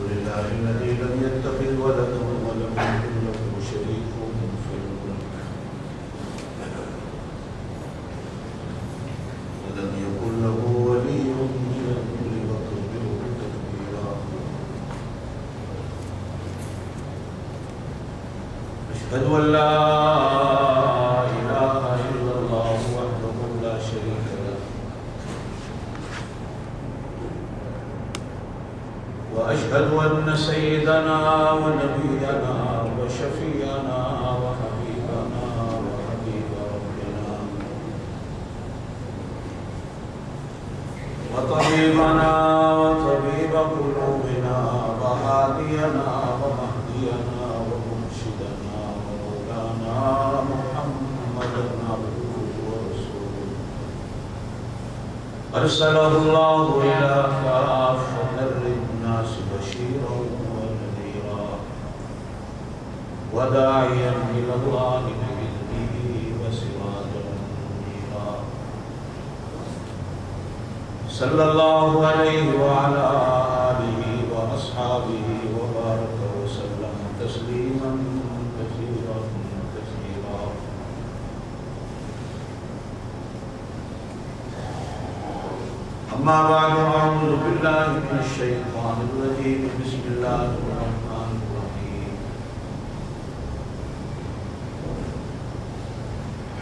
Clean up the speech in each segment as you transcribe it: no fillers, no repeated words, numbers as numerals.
لله الذي لم يتخذ ولدا ولم يكن له شريك في الملك ولم يكن له ولي من الذل وكبره تكبيرا أشهد أن لا إله إلا الله وحده لا شريك له وأشهد أن سيدنا ونبينا وشفيعنا وحبيبنا وحبيب ربنا وطبيبنا وطبيب قلوبنا وهادينا ومهدينا ومرشدنا ومولانا محمدا عبده ورسوله أرسله الله إلى كافة الناس بشيرا ونذيرا وداعيا إلى الله بإذنه وسراجا منيرا صلى الله عليه وعلى آله وأصحابه وبارك وسلم تسليما كثيرا كثيرا أما بعد أعوذ بالله من الشيطان الرجيم بسم الله الرحمن الرحيم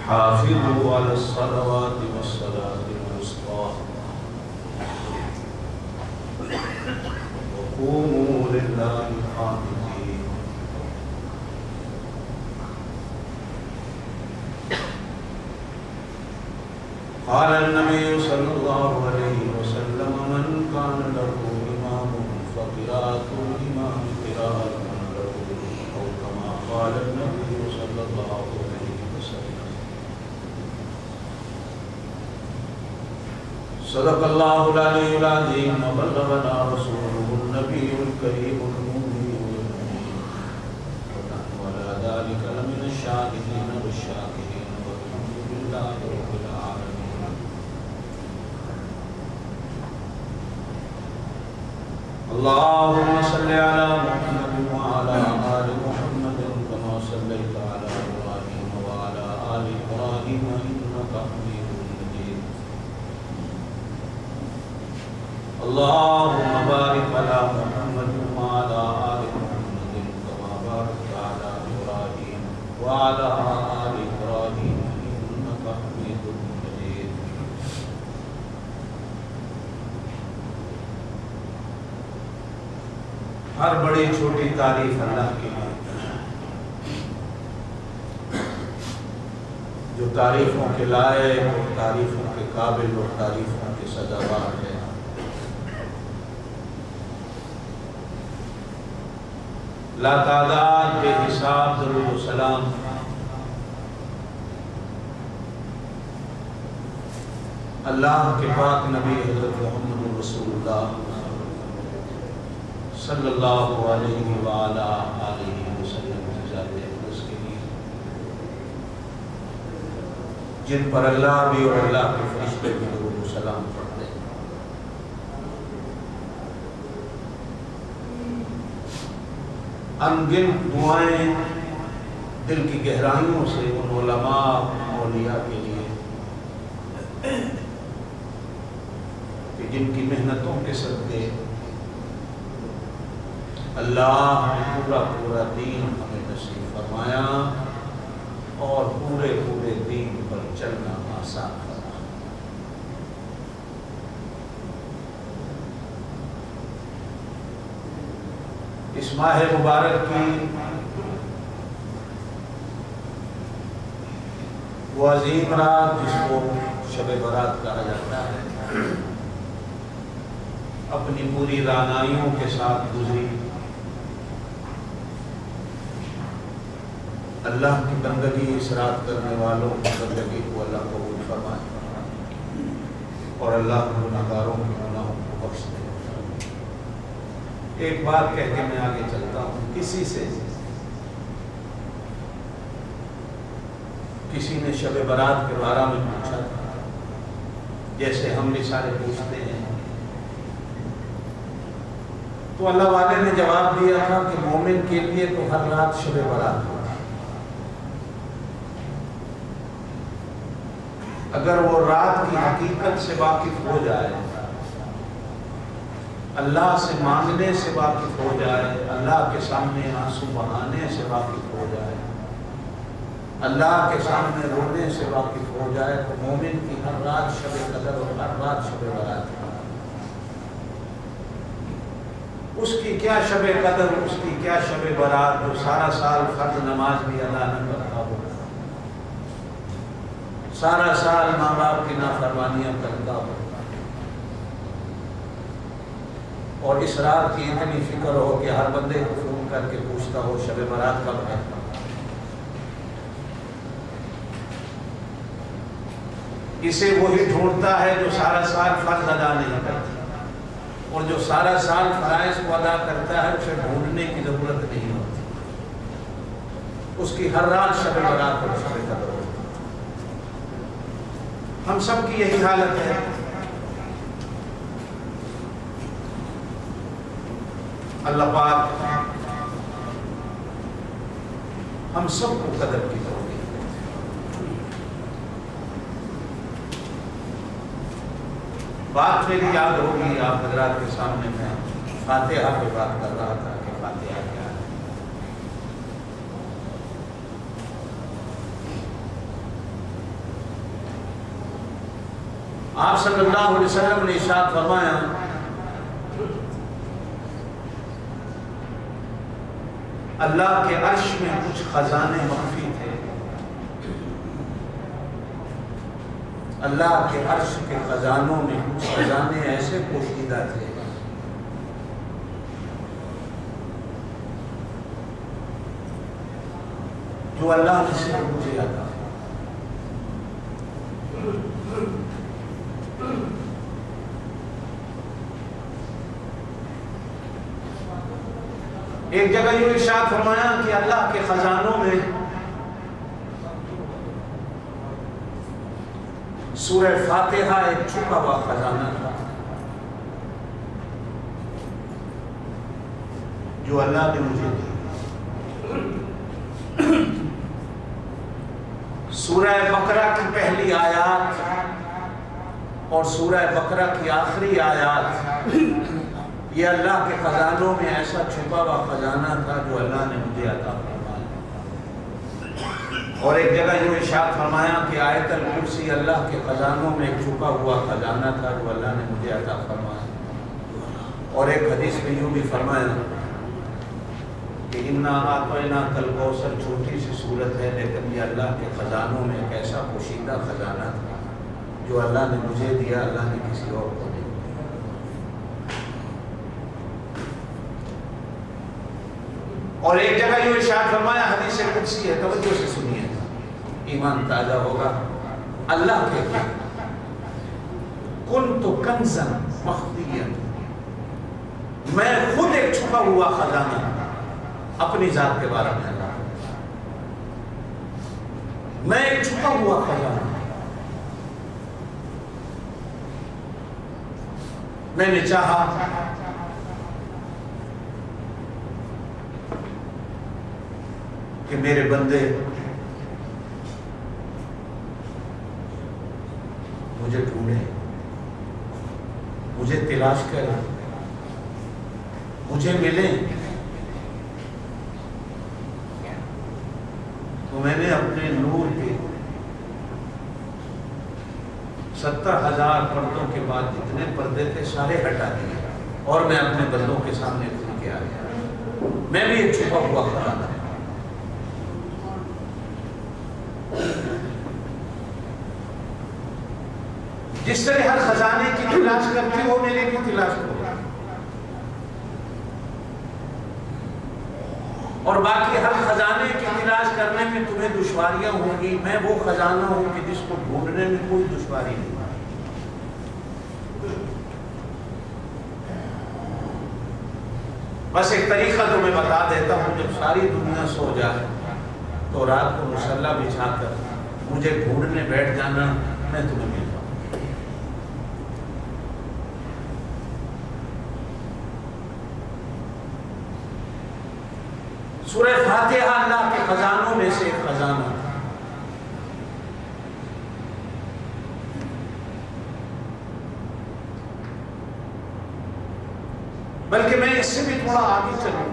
حافظوا على الصلوات والصلاة الوسطى وقوموا لله قانتين قال النبي صلى الله عليه وسلم من كان له إمام فقراءة الإمام قراءة له أو كما قال النبي صلى الله عليه وسلم صدق الله العلي العظيم وبلغنا رسوله النبي الكريم المؤمن والمؤمن ونحن على ذلك لمن الشاهدين والشاكرين والحمد لله رب العالمين. اللهم صل على محمد وعلى آل محمد كما صليت على إبراهيم وعلى آل إبراهيم إنك حميد مجيد. اللهم بارك على محمد وعلى آل محمد كما باركت على إبراهيم وعلى آل إبراهيم إنك حميد مجيد. ہر بڑی چھوٹی تعریف اللہ کی ہے جو تعریفوں کے لائق اور تعریفوں کے قابل اور تعریفوں کے سزاوار ہے. لا تعداد بے حساب درود و سلام اللہ کے پاک نبی حضرت محمد رسول اللہ صلی اللہ علیہ وآلہ آلہ وسلم کی ذات اقدس کے لیے جن پر اللہ بھی اور اللہ کے فرشتے بھی درود و سلام پڑھتے ہیں. انگنت دعائیں دل کی گہرائیوں سے ان علماء اولیاء کے لیے کہ جن کی محنتوں کے صدقے اللہ نے پورا دین ہمیں نصیب فرمایا اور پورے دین پر چلنا آسان کرنا. اس ماہ مبارک کی وہ عظیم رات جس کو شب برات کہا جاتا ہے اپنی پوری رعنائیوں کے ساتھ گزری. اللہ کی بندگی اس رات کرنے والوں کی بندگی کو اللہ قبول فرمائے اور اللہ گناہگاروں کے گناہوں کو بخش دے. ایک بات کہہ کے میں آگے چلتا ہوں. کسی نے شب برات کے بارے میں پوچھا تھا جیسے ہم بھی سارے پوچھتے ہیں تو اللہ والے نے جواب دیا تھا کہ مومن کے لیے تو ہر رات شب برات ہوتی ہے۔ اگر وہ رات کی حقیقت سے واقف ہو جائے، اللہ سے مانگنے سے واقف ہو جائے، اللہ کے سامنے آنسو بہانے سے واقف ہو جائے، اللہ کے سامنے رونے سے واقف ہو جائے، تو مومن کی ہر رات شب قدر اور ہر رات شب برات ہے۔ اس کی کیا شب قدر، اس کی کیا شب برات، جو سارا سال فرض نماز بھی ادا نہ کرتا ہو، سارا سال ماں باپ کی نافرمانیاں کرتا ہو، اور اس رات کی اتنی فکر ہو کہ ہر بندے کو فون کر کے پوچھتا ہو شب برات کب ہے۔ اسے وہی ڈھونڈتا ہے جو سارا سال فرض ادا نہیں کرتا، اور جو سارا سال فرائض کو ادا کرتا ہے اسے ڈھونڈنے کی ضرورت نہیں ہوتی، اس کی ہر رات شب برات اور شب قدر ہوتی۔ ہم سب کی یہی حالت ہے۔ اللہ پاک ہم سب کو قدر کی توفیق دے۔ بات میری یاد ہوگی آپ حضرات کے سامنے، میں فاتحہ پہ بات کر رہا تھا کہ فاتحہ کیا ہے۔ آپ صلی اللہ علیہ وسلم نے ارشاد فرمایا اللہ کے عرش میں کچھ خزانے مخفی تھے، اللہ کے عرش کے خزانوں میں کچھ خزانے ایسے پوشیدہ تھے جو اللہ نے سے مجھے عطا۔ ایک جگہ یوں ارشاد فرمایا کہ اللہ کے خزانوں میں سورہ فاتحہ ایک چھپا ہوا خزانہ تھا جو اللہ نے مجھے دی۔ سورہ بقرہ کی پہلی آیات اور سورہ بقرہ کی آخری آیات یہ اللہ کے خزانوں میں ایسا چھپا ہوا خزانہ تھا جو اللہ نے مجھے عطا فرمایا۔ اور ایک جگہ یوں ارشاد فرمایا کہ آیت الکرسی اللہ کے خزانوں میں ایک چھپا ہوا خزانہ تھا جو اللہ نے مجھے عطا فرمایا۔ اور ایک حدیث میں یوں بھی فرمایا کہ انا اعطیناک الکوثر چھوٹی سی صورت ہے لیکن یہ اللہ کے خزانوں میں ایک ایسا پوشیدہ خزانہ تھا جو اللہ نے مجھے دیا، اللہ نے کسی اور کو نہیں۔ اور ایک جگہ یہ ارشاد فرمایا، حدیث قدسی ہے، توجہ سے سنیے، ایمان تازہ ہوگا۔ اللہ کہتے ہیں کنت کنزا مخفیا، میں خود ایک چھپا ہوا خزانہ اپنی ذات کے بارے میں، میں ایک چھپا ہوا خزانہ، میں نے چاہا کہ میرے بندے مجھے ڈھونڈیں، مجھے تلاش کریں، مجھے ملیں، تو میں نے اپنے نور کے 70,000 پردوں کے بعد جتنے پردے تھے سارے ہٹا دیے اور میں اپنے بندوں کے سامنے کھل کے آ گیا۔ میں بھی ایک چھپا ہوا خزانہ ہوں۔ جس طرح ہر خزانے کی تلاش کرتی ہو میرے بھی تلاش کرو، اور باقی ہر خزانے کی تلاش کرنے میں تمہیں دشواریاں ہوں گی، میں وہ خزانہ ہوں کہ جس کو ڈھونڈنے میں کوئی دشواری نہیں۔ بس ایک طریقہ تمہیں بتا دیتا ہوں، جب ساری دنیا سو جائے تو رات کو مصلی بچھا کر مجھے ڈھونڈنے بیٹھ جانا، میں تمہیں مل جاؤں۔ سورہ فاتحہ اللہ کے خزانوں میں سے ایک خزانہ ہے۔ بلکہ میں اس سے بھی تھوڑا آگے چلوں،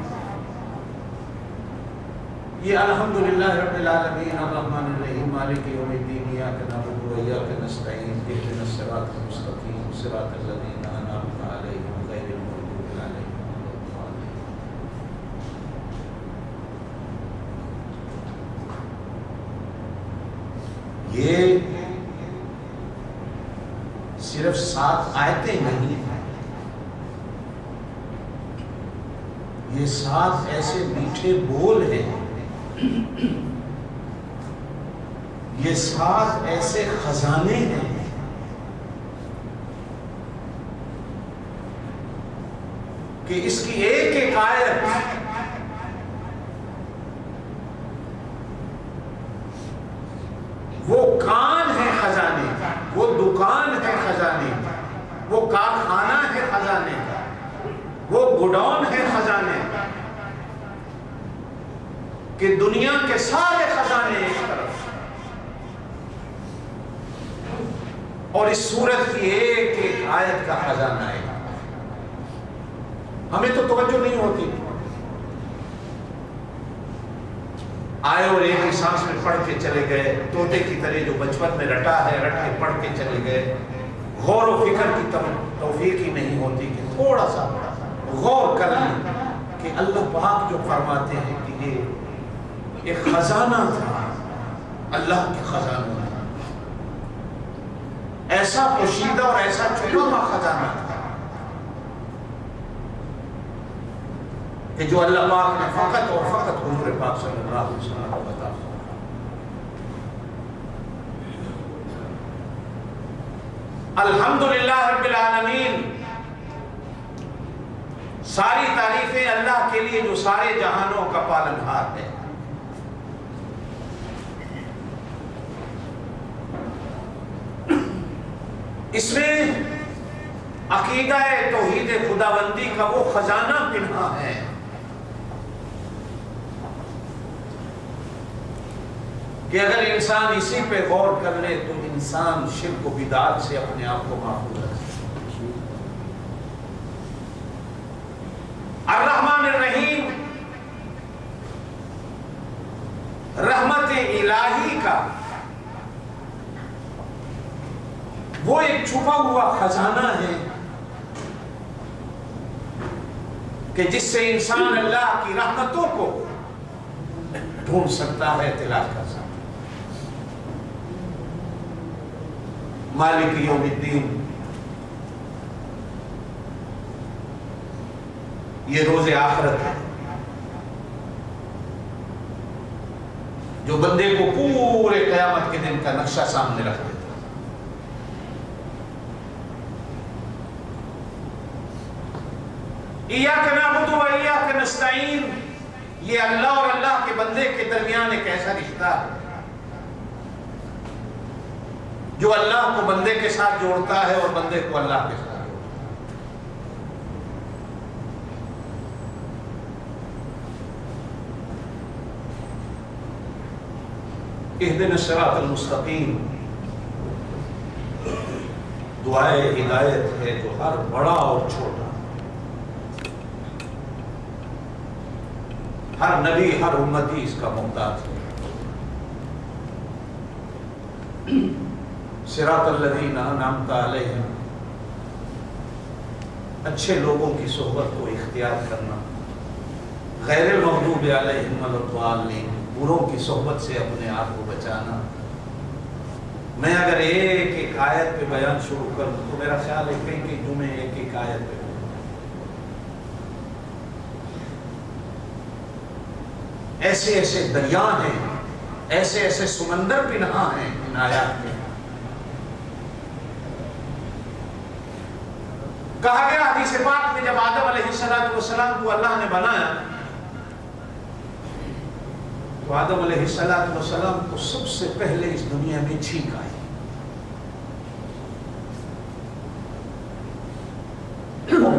یہ الحمدللہ رب العالمین الرحمن الرحیم مالک یوم الدین ایاک نعبد و ایاک نستعین اہدنا الصراط المستقیم صراط الذین انعمت علیہم غیر المغضوب علیہم ولا الضالین۔ یہ صرف 7 آیتیں نہیں ہیں، یہ 7 ایسے میٹھے بول ہیں، یہ 7 ایسے خزانے ہیں کہ اس کی ایک ایک آیت وہ کان ہے خزانے، وہ دکان ہے خزانے، وہ کارخانہ ہے خزانے، وہ گوڈاؤن ہے خزانے، کہ دنیا کے سارے خزانے ایک طرف اور اس سورت کی ایک ایک آیت کا خزانہ ہے۔ ہمیں تو توجہ نہیں ہوتی، آئے اور ایک ہی سانس میں پڑھ کے چلے گئے، طوطے کی طرح جو بچپن میں رٹا ہے رٹ کے پڑھ کے چلے گئے، غور و فکر کی توفیق ہی نہیں ہوتی کہ تھوڑا سا غور کر لیں کہ اللہ پاک جو فرماتے ہیں کہ یہ ایک خزانہ تھا، اللہ کے خزانوں میں ایسا پوشیدہ اور ایسا چھپا ہوا خزانہ تھا کہ جو اللہ پاک نے فقط اور فقط حضور پاک صلی اللہ علیہ وسلم کو بتا۔ الحمدللہ رب العالمین، ساری تعریفیں اللہ کے لیے جو سارے جہانوں کا پالنہار ہے۔ اس میں عقیدہ توحید خداوندی کا وہ خزانہ پنہا ہے کہ اگر انسان اسی پہ غور کر لے تو انسان شرک و بدعت سے اپنے آپ کو محفوظ رکھ سکتا ہے۔ الرحمن الرحیم، رحمت الہی کا وہ ایک چھپا ہوا خزانہ ہے کہ جس سے انسان اللہ کی رحمتوں کو ڈھونڈ سکتا ہے، تلاش کر سکتا ہے۔ مالک یوم الدین، یہ روز آخرت ہے جو بندے کو پورے قیامت کے دن کا نقشہ سامنے رکھ دیتا ہے۔ ایاک نعبد و ایاک نستعین، یہ اللہ اور اللہ کے بندے کے درمیان ایک ایسا رشتہ ہے جو اللہ کو بندے کے ساتھ جوڑتا ہے اور بندے کو اللہ کے ساتھ جوڑتا ہے۔ اہدنا الصراط المستقیم دعائے ہدایت ہے جو ہر بڑا اور چھوٹا، ہر نبی ہر امتی اس کا محتاج ہے۔ صراط الذین انعمت علیہم، اچھے لوگوں کی صحبت کو اختیار کرنا، غیر المغضوب علیہم ولا الضالین، بروں کی صحبت سے اپنے آپ کو بچانا۔ میں اگر ایک ایک آیت پہ بیان شروع کروں تو میرا خیال ہے کئی جمعے ایک ایک آیت پہ، ایسے ایسے دریا ہیں، ایسے ایسے سمندر پنہا ہیں ان آیات میں۔ کہا گیا حدیث پاک میں جب آدم علیہ السلام کو اللہ نے بنایا تو آدم علیہ السلام کو سب سے پہلے اس دنیا میں چھینک آئی۔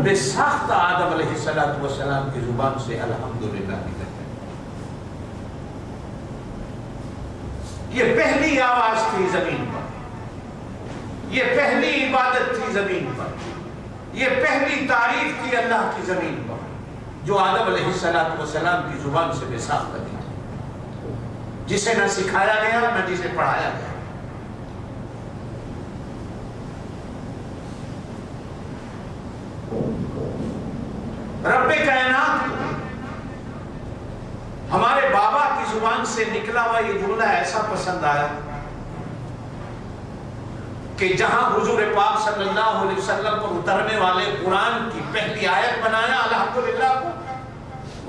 بے ساختہ آدم علیہ السلام کی زبان سے الحمدللہ نکلتا ہے۔ یہ پہلی آواز تھی زمین پر، یہ پہلی عبادت تھی زمین پر، یہ پہلی تعریف تھی اللہ کی زمین پر، جو آدم علیہ السلام کی زبان سے بے ساختہ دی تھی، جسے نہ سکھایا گیا نہ جسے پڑھایا گیا۔ رب کائنات کو ہمارے بابا کی زبان سے نکلا ہوا یہ جملہ ایسا پسند آیا کہ جہاں حضور پاک صلی اللہ علیہ وسلم پر اترنے والے قرآن کی پہلی آیت بنایا الحمدللہ کو،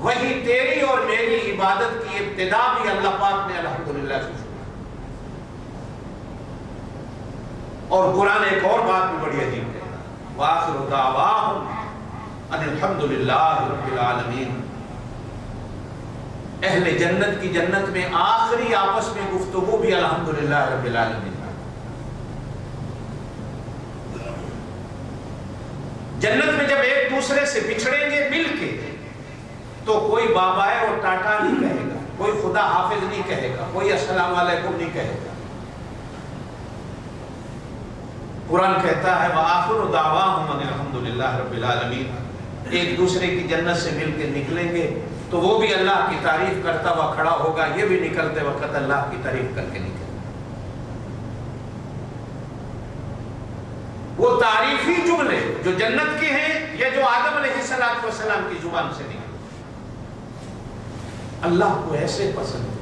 وہی تیری اور میری عبادت کی ابتدا بھی اللہ پاک نے الحمدللہ سے شروع۔ اور قرآن ایک اور بات بھی بڑی عجیب ہے، وآخر دعواہم ان الحمدللہ رب العالمین۔ اہل جنت کی جنت میں آخری آپس میں گفتگو بھی الحمدللہ رب العالمین۔ جنت میں جب ایک دوسرے سے بچھڑیں گے مل کے تو کوئی بابائے اور ٹاٹا نہیں کہے گا، کوئی خدا حافظ نہیں کہے گا، کوئی السلام علیکم نہیں کہے گا۔ قرآن کہتا ہے وآخر دعواہم ان الحمدللہ رب العالمین۔ ایک دوسرے کی جنت سے مل کے نکلیں گے تو وہ بھی اللہ کی تعریف کرتا ہوا کھڑا ہوگا، یہ بھی نکلتے وقت اللہ کی تعریف کر کے نکلے۔ وہ تعریفی جملے جو جنت کے ہیں یا جو آدم علیہ السلام کی زبان سے نکلے، اللہ کو ایسے پسند ہے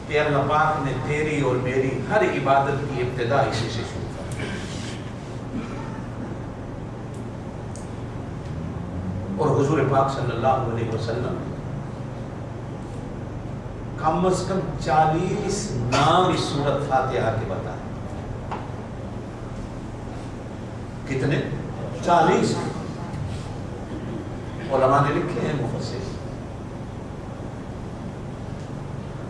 کہ اللہ پاک نے تیری اور میری ہر عبادت کی ابتدا اسی سے شروع کر۔ اور حضور پاک صلی اللہ علیہ وسلم کم از کم 40 نام اس سورت فاتحہ کے بتائے۔ کتنے؟ 40 علماء نے لکھے ہیں، مفسر۔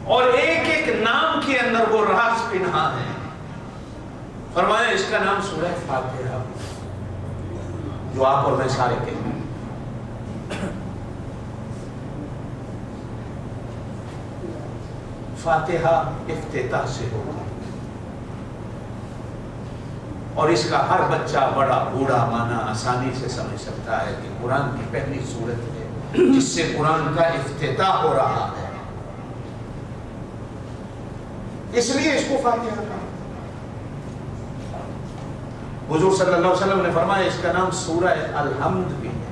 اور ایک ایک نام کے اندر وہ راز پنہا ہے۔ فرمایا اس کا نام سورہ فاتحہ، جو آپ اور میں سارے کہتے ہیں۔ فاتحہ افتتاح سے ہوگا، اور اس کا ہر بچہ بڑا بوڑھا معنی آسانی سے سمجھ سکتا ہے کہ قرآن کی پہلی سورت ہے جس سے قرآن کا افتتاح ہو رہا ہے، اس لیے اس کو فاتحہ کہا۔ حضور صلی اللہ علیہ وسلم نے فرمایا اس کا نام سورہ الحمد بھی ہے۔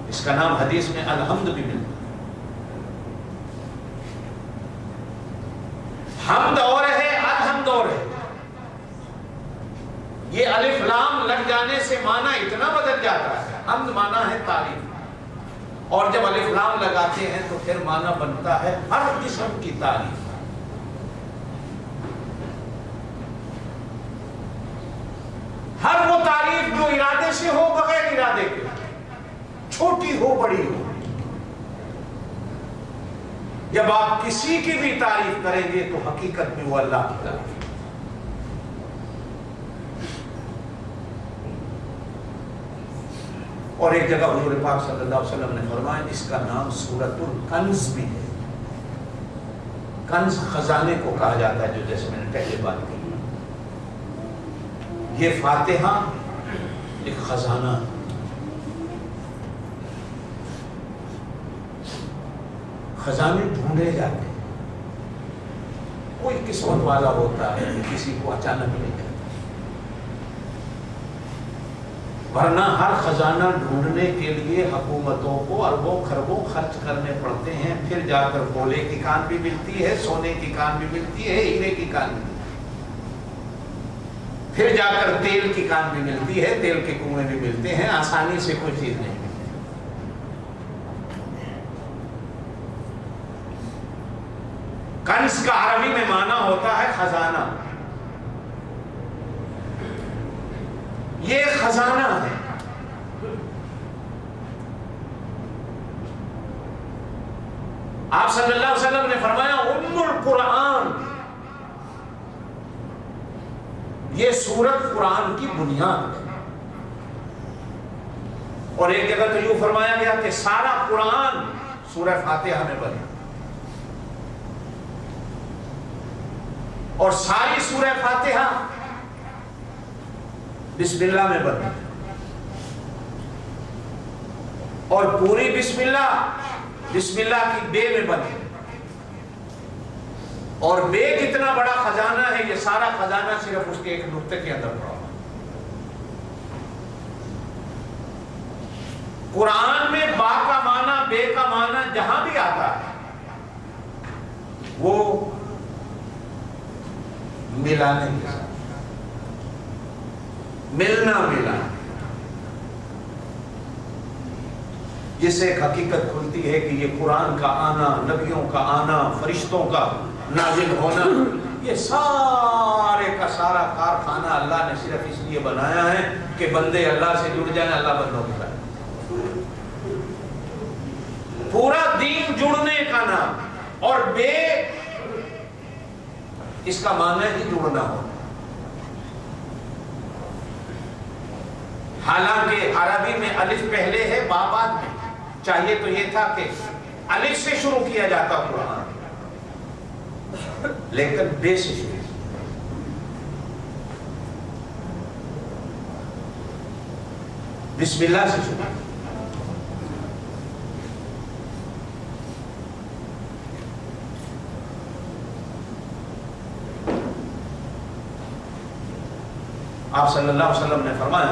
اس کا نام حدیث میں الحمد بھی ملتا ہے۔ حمد اور ہے، الحمد اور ہے۔ یہ الف لام لگ جانے سے معنی اتنا بدل جاتا ہے۔ حمد معنی ہے تعریف، اور جب الف لام لگاتے ہیں تو پھر معنی بنتا ہے ہر قسم کی تعریف۔ ہر وہ تعریف جو ارادے سے ہو بغیر ارادے کے، چھوٹی ہو بڑی ہو۔ جب آپ کسی کی بھی تعریف کریں گے تو حقیقت میں وہ اللہ کی تعریف۔ اور ایک جگہ حضور پاک صلی اللہ علیہ وسلم نے فرمایا اس کا نام سورۃ الکنز بھی ہے۔ کنز خزانے کو کہا جاتا ہے، جو جیسے میں نے پہلے بات کی، یہ فاتحہ ایک خزانہ۔ خزانے ڈھونڈے جاتے ہیں، کوئی قسمت والا ہوتا ہے کسی کو اچانک مل جاتا ہے، ورنہ ہر خزانہ ڈھونڈنے کے لیے حکومتوں کو اربوں خربوں خرچ کرنے پڑتے ہیں، پھر جا کر کولے کی کان بھی ملتی ہے، سونے کی کان بھی ملتی ہے، ہیرے کی کان بھی ملتی ہے، پھر جا کر تیل کی کان بھی ملتی ہے، تیل کے کنویں بھی ملتے ہیں، آسانی سے کوئی چیز نہیں ملتی۔ کنز کا عربی میں معنی ہوتا ہے خزانہ، یہ خزانہ ہے۔ آپ صلی اللہ علیہ وسلم نے فرمایا ام القرآن، یہ سورت قرآن کی بنیاد ہے۔ اور ایک جگہ تو یوں فرمایا گیا کہ سارا قرآن سورہ فاتحہ میں بنا۔ اور ساری سورہ فاتحہ بسم اللہ میں بنتی ہے، اور پوری بسم اللہ کی بے میں بنتی ہے، اور بے کتنا بڑا خزانہ ہے، یہ سارا خزانہ صرف اس کے ایک نقطے کے اندر پڑا۔ قرآن میں با کا معنی، بے کا معنی جہاں بھی آتا ہے وہ ملانے کے ساتھ، ملنا ملانا، جس سے ایک حقیقت کھلتی ہے کہ یہ قرآن کا آنا، نبیوں کا آنا، فرشتوں کا نازل ہونا، یہ سارے کا سارا کارخانہ اللہ نے صرف اس لیے بنایا ہے کہ بندے اللہ سے جڑ جائیں، اللہ بندوں کے ساتھ۔ پورا دین جڑنے کا نام، اور بے اس کا معنی ہی جڑنا ہو۔ حالانکہ عربی میں الف پہلے ہے با بعد میں، چاہیے تو یہ تھا کہ الف سے شروع کیا جاتا قرآن، لیکن بے سے شروع۔ بسم اللہ سے شروع۔ آپ صلی اللہ علیہ وسلم نے فرمایا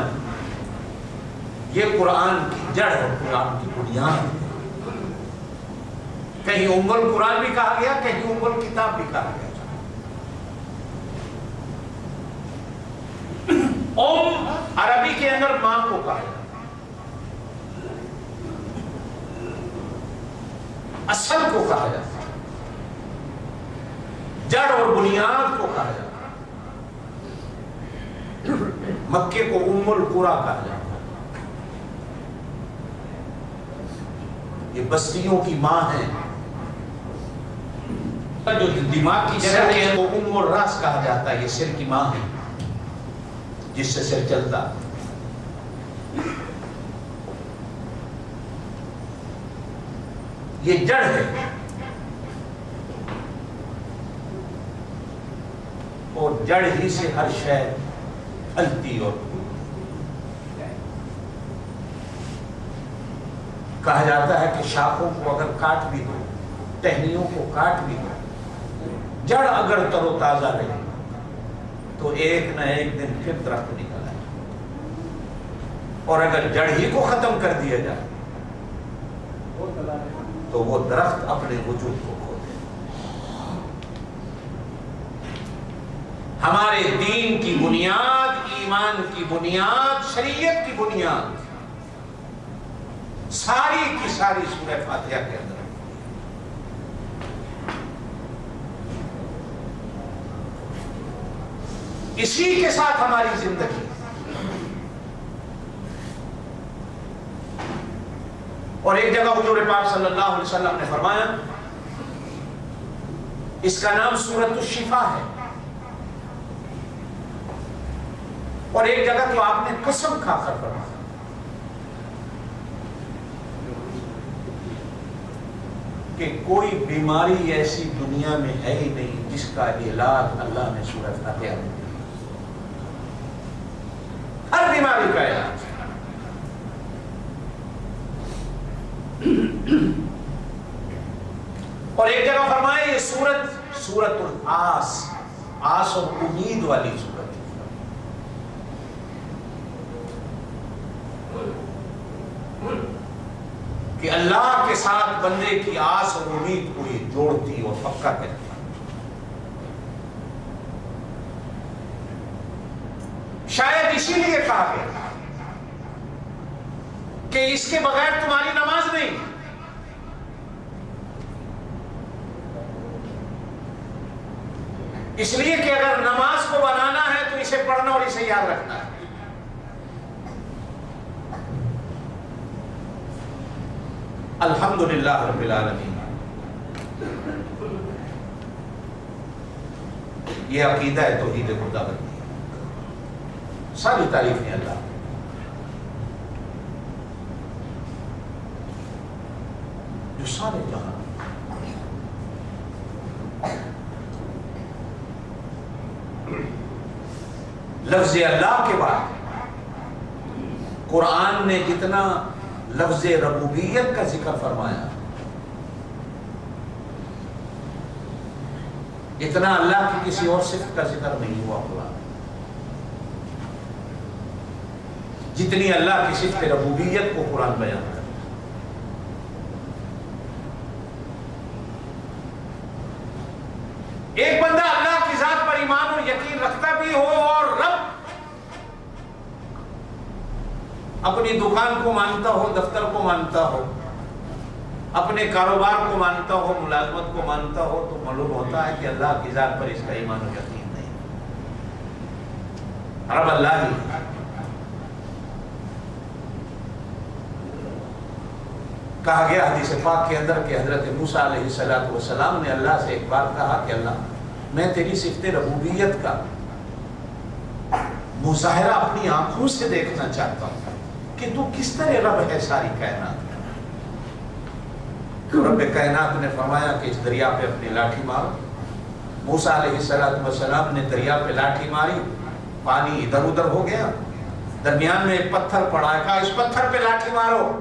یہ قرآن کی جڑ ہے، قرآن کی بنیاد ہے۔ کہیں ام القرآن بھی کہا گیا، کہیں ام الکتاب بھی کہا گیا۔ ام عربی کے اندر ماں کو کہا جاتا، اصل کو کہا جاتا، جڑ اور بنیاد کو کہا جاتا۔ مکے کو ام القرى کہا جاتا، یہ بستیوں کی ماں ہے۔ جو دماغ کی جگہ ہے وہ ام الراس کہا جاتا ہے، یہ سر کی ماں ہے جس سے سر چلتا۔ یہ جڑ ہے، اور جڑ ہی سے ہر شے پھلتی اور کہا جاتا ہے کہ شاخوں کو اگر کاٹ بھی دو، ٹہنیوں کو کاٹ بھی دو، جڑ اگر تر و تازہ رہے تو ایک نہ ایک دن پھر درخت نکل آئے، اور اگر جڑ ہی کو ختم کر دیا جائے تو وہ درخت اپنے وجود کو کھو دے۔ ہمارے دین کی بنیاد، ایمان کی بنیاد، شریعت کی بنیاد ساری کی ساری سورہ فاتحہ کے اندر۔ اسی کے ساتھ ہماری زندگی، اور ایک جگہ حضور پاک صلی اللہ علیہ وسلم نے فرمایا اس کا نام سورۃ الشفا ہے، اور ایک جگہ تو آپ نے قسم کھا کر فرمایا کہ کوئی بیماری ایسی دنیا میں ہے ہی نہیں جس کا علاج اللہ نے سورہ فاتحہ میں دیا۔ ہر بیماری کا علاج۔ اور ایک جگہ فرمایا یہ سورۃ الآس، آس اور امید والی سورت، کہ اللہ کے ساتھ بندے کی آس اور امید کو یہ جوڑتی اور پکا کرتی۔ شاید اسی لیے کہا گیا کہ اس کے بغیر تمہاری نماز نہیں۔ اس لیے کہ اگر نماز کو بنانا ہے تو اسے پڑھنا اور اسے یاد رکھنا ہے۔ الحمدللہ رب العالمین، یہ عقیدہ ہے توحید خدا بندی، ساری تعریفیں اللہ۔ جو سارے جہاں لفظ اللہ کے بعد قرآن نے جتنا لفظ ربوبیت کا ذکر فرمایا اتنا اللہ کی کسی اور صفت کا ذکر نہیں ہوا قرآن جتنی اللہ کی صفت ربوبیت کو قرآن بیان کرتا. ایک بندہ اللہ کی ذات پر ایمان اور یقین رکھتا بھی ہو اور رب اپنی دکان کو مانتا ہو, دفتر کو مانتا ہو, اپنے کاروبار کو مانتا ہو, ملازمت کو مانتا ہو, تو معلوم ہوتا ہے کہ اللہ کی ذات پر اس کا ایمان و یقین نہیں. رب اللہ ہی. کہا گیا حدیث پاک کے اندر کہ حضرت موسیٰ علیہ السلام نے اللہ سے ایک بار کہا کہ اللہ میں تیری صفت ربوبیت کا مظاہرہ اپنی آنکھوں سے دیکھنا چاہتا ہوں کہ تو کس طرح رب ہے ساری کائنات. رب کائنات نے فرمایا کہ اس دریا پہ اپنی لاٹھی مارو. موسیٰ علیہ السلام نے دریا پہ لاٹھی ماری, پانی ادھر ادھر ہو گیا, درمیان میں ایک پتھر پڑا ہے, کہا اس پتھر پہ لاٹھی مارو.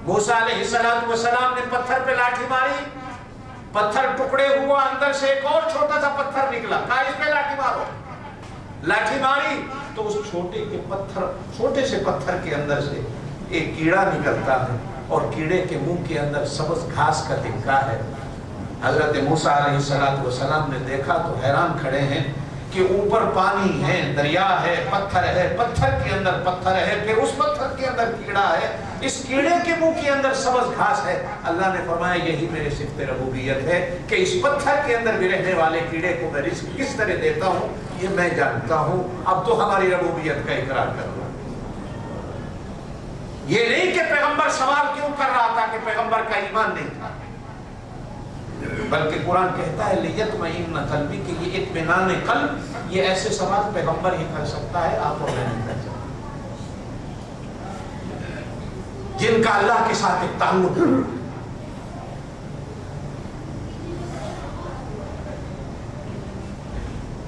موسیٰ علیہ السلام نے پتھر پہ لاٹھی ماری, پتھر ٹکڑے ہوا, اندر سے ایک اور چھوٹا سا پتھر نکلا, کہا اس پہ لاٹھی مارو. لاٹھی ماری تو اس چھوٹے سے پتھر کے اندر سے ایک کیڑا نکلتا ہے اور کیڑے کے منہ کے اندر سبز گھاس کا تکا ہے. حضرت موسیٰ علیہ السلام نے دیکھا تو حیران کھڑے ہیں کہ اوپر پانی ہے, دریا ہے, پتھر کے اندر پتھر ہے, پھر اس پتھر کے اندر کیڑا ہے, اس کیڑے کے منہ کے اندر سبز گھاس ہے. اللہ نے فرمایا یہی میری صفت ربوبیت ہے کہ اس پتھر کے اندر بھی رہنے والے کیڑے کو میں رزق کس طرح دیتا ہوں یہ میں جانتا ہوں. اب تو ہماری ربوبیت کا اقرار کر رہا. یہ نہیں کہ پیغمبر سوال کیوں کر رہا تھا کہ پیغمبر کا ایمان نہیں تھا, بلکہ قرآن کہتا ہے لیطمئن قلبی کہ یہ اطمینان قلب, یہ ایسے سوال پیغمبر ہی کر سکتا ہے, آپ اور میں نہیں کر سکتا. جن کا اللہ کے ساتھ ایک تعلق ہے.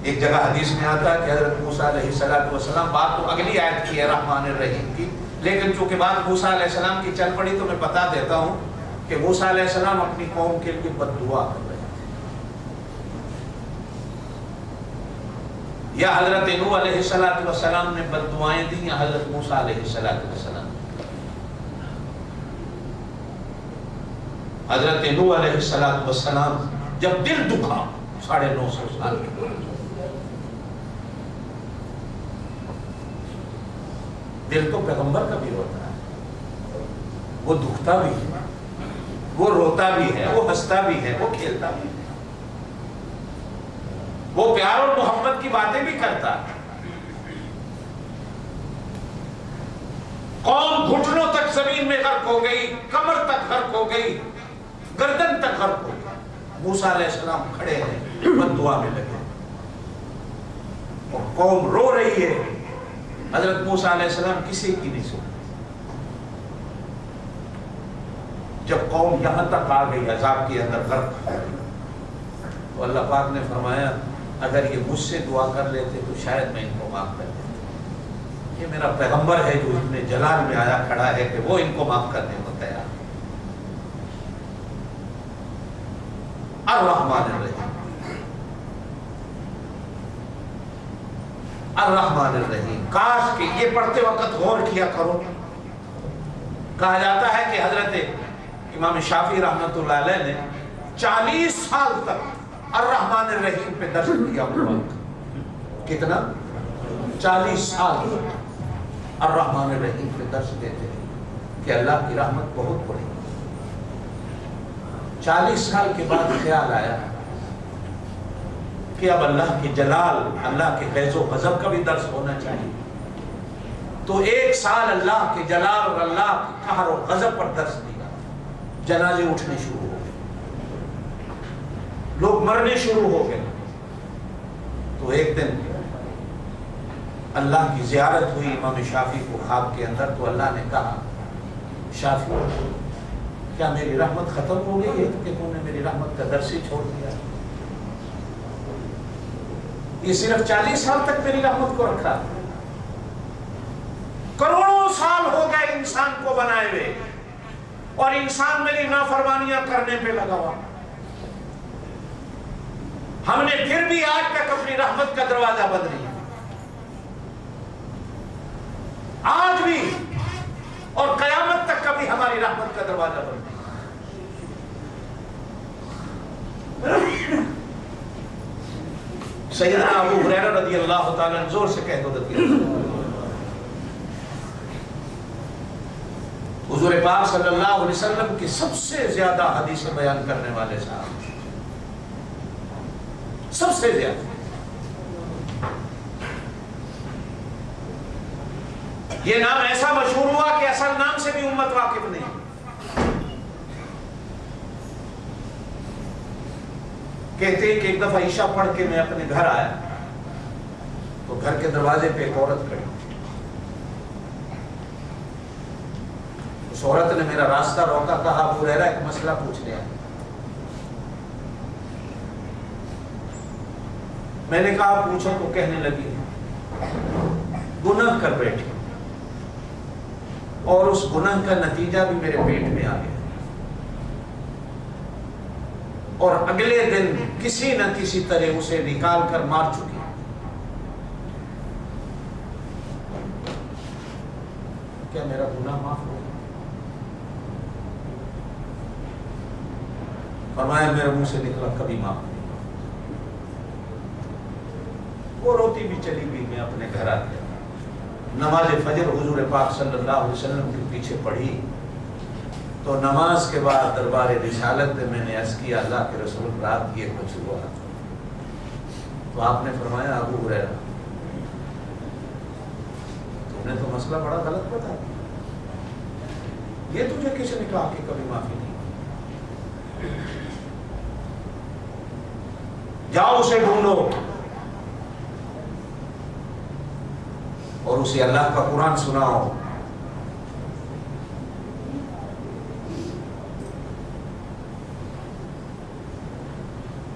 ایک جگہ حدیث میں آتا ہے کہ حضرت موسیٰ علیہ السلام, بات تو اگلی آیت کی ہے رحمان الرحیم کی, لیکن چونکہ بات موسیٰ علیہ السلام کی چل پڑی تو میں بتا دیتا ہوں کہ موسیٰ علیہ السلام اپنی قوم کے لیے بد دعا کر رہے تھے. یا حضرت نوح علیہ السلام نے بد دعائیں دی یا حضرت موسیٰ علیہ السلام. حضرت نوح علیہ السلام جب دل دکھا 950 سال کے دل تو پیغمبر کا بھی ہوتا ہے, وہ دکھتا بھی ہے, وہ روتا بھی ہے, وہ ہنستا بھی ہے, وہ کھیلتا بھی ہے, وہ پیار اور محبت کی باتیں بھی کرتا ہے. قوم گھٹنوں تک زمین میں غرق ہو گئی, کمر تک غرق ہو گئی, گردن تک غرق ہو گئی. موسیٰ علیہ السلام کھڑے ہیں, بد دعا میں لگے اور قوم رو رہی ہے. حضرت موسیٰ علیہ السلام کسی کی نہیں سنی. جب قوم یہاں تک آ گئی عذاب کے اندر غرق, تو اللہ پاک نے فرمایا اگر یہ مجھ سے دعا کر لیتے تو شاید میں ان کو معاف کر دیتا. یہ میرا پیغمبر ہے جو اتنے جلال میں آیا کھڑا ہے کہ وہ ان کو معاف کرنے کو تیار. الرحمن الرحیم, الرحمن الرحیم. کاش کہ یہ پڑھتے وقت غور کیا کرو. کہا جاتا ہے کہ حضرت امام شافعی رحمۃ اللہ علیہ نے 40 سال تک الرحمن الرحیم پہ درس دیا ہوا. کتنا؟ 40 سال الرحمن الرحیم پہ درس دیتے ہیں کہ اللہ کی رحمت بہت بڑی. 40 سال کے بعد خیال آیا کہ اب اللہ کے جلال, اللہ کے غیظ و غضب کا بھی درس ہونا چاہیے. تو 1 سال اللہ کے جلال اور اللہ کے قہر و غضب پر درس دیا. جنازے اٹھنے شروع ہو گئے, لوگ مرنے شروع ہو گئے. تو ایک دن اللہ کی زیارت ہوئی امام شافعی کو خواب کے اندر. تو اللہ نے کہا شافعی کیا میری رحمت ختم ہو گئی ہے کہ تم نے میری رحمت کا درس ہی چھوڑ دیا؟ یہ صرف 40 سال تک میری رحمت کو رکھا، کروڑوں سال ہو گئے انسان کو بنائے ہوئے، اور انسان میری نافرمانیاں کرنے پہ لگا ہوا، ہم نے پھر بھی آج تک اپنی رحمت کا دروازہ بند نہیں، آج بھی اور قیامت تک کبھی ہماری رحمت کا دروازہ بند نہیں۔ سیدنا ابو ہریرہ رضی اللہ تعالیٰ عنہ، زور سے کہہ دو حضور پاک صلی اللہ علیہ وسلم کی سب سے زیادہ حدیث بیان کرنے والے صاحب، سب سے زیادہ۔ یہ نام ایسا مشہور ہوا کہ اصل نام سے بھی امت واقف نہیں۔ کہتے ہیں کہ ایک دفعہ عشاء پڑھ کے میں اپنے گھر آیا تو گھر کے دروازے پہ ایک عورت کھڑی، اس عورت نے میرا راستہ روکا، کہا ابو ہریرہ ایک مسئلہ پوچھنے آیا۔ میں نے کہا پوچھو، تو کہنے لگی گناہ کر بیٹھی اور اس گناہ کا نتیجہ بھی میرے پیٹ میں آ گیا، اور اگلے دن کسی نہ کسی طرح اسے نکال کر مار چکی۔ کیا میرا گناہ معاف ہو گیا؟ فرمایا میرے منہ سے نکلا کبھی معاف نہیں۔ وہ روتی بھی چلی گئی، میں اپنے گھر آ گیا، نماز فجر حضور پاک صلی اللہ علیہ وسلم کے پیچھے پڑھی، تو نماز کے بعد دربار رسالت میں نے عرض کیا اللہ کے رسول رات یہ کچھ ہوا، تو آپ نے فرمایا ابو ہریرہ تم نے تو مسئلہ بڑا غلط بتا، یہ تجھے کسی نے کہا کہ کبھی معافی نہیں؟ جاؤ اسے ڈھونڈو اور اسے اللہ کا قرآن سناؤ،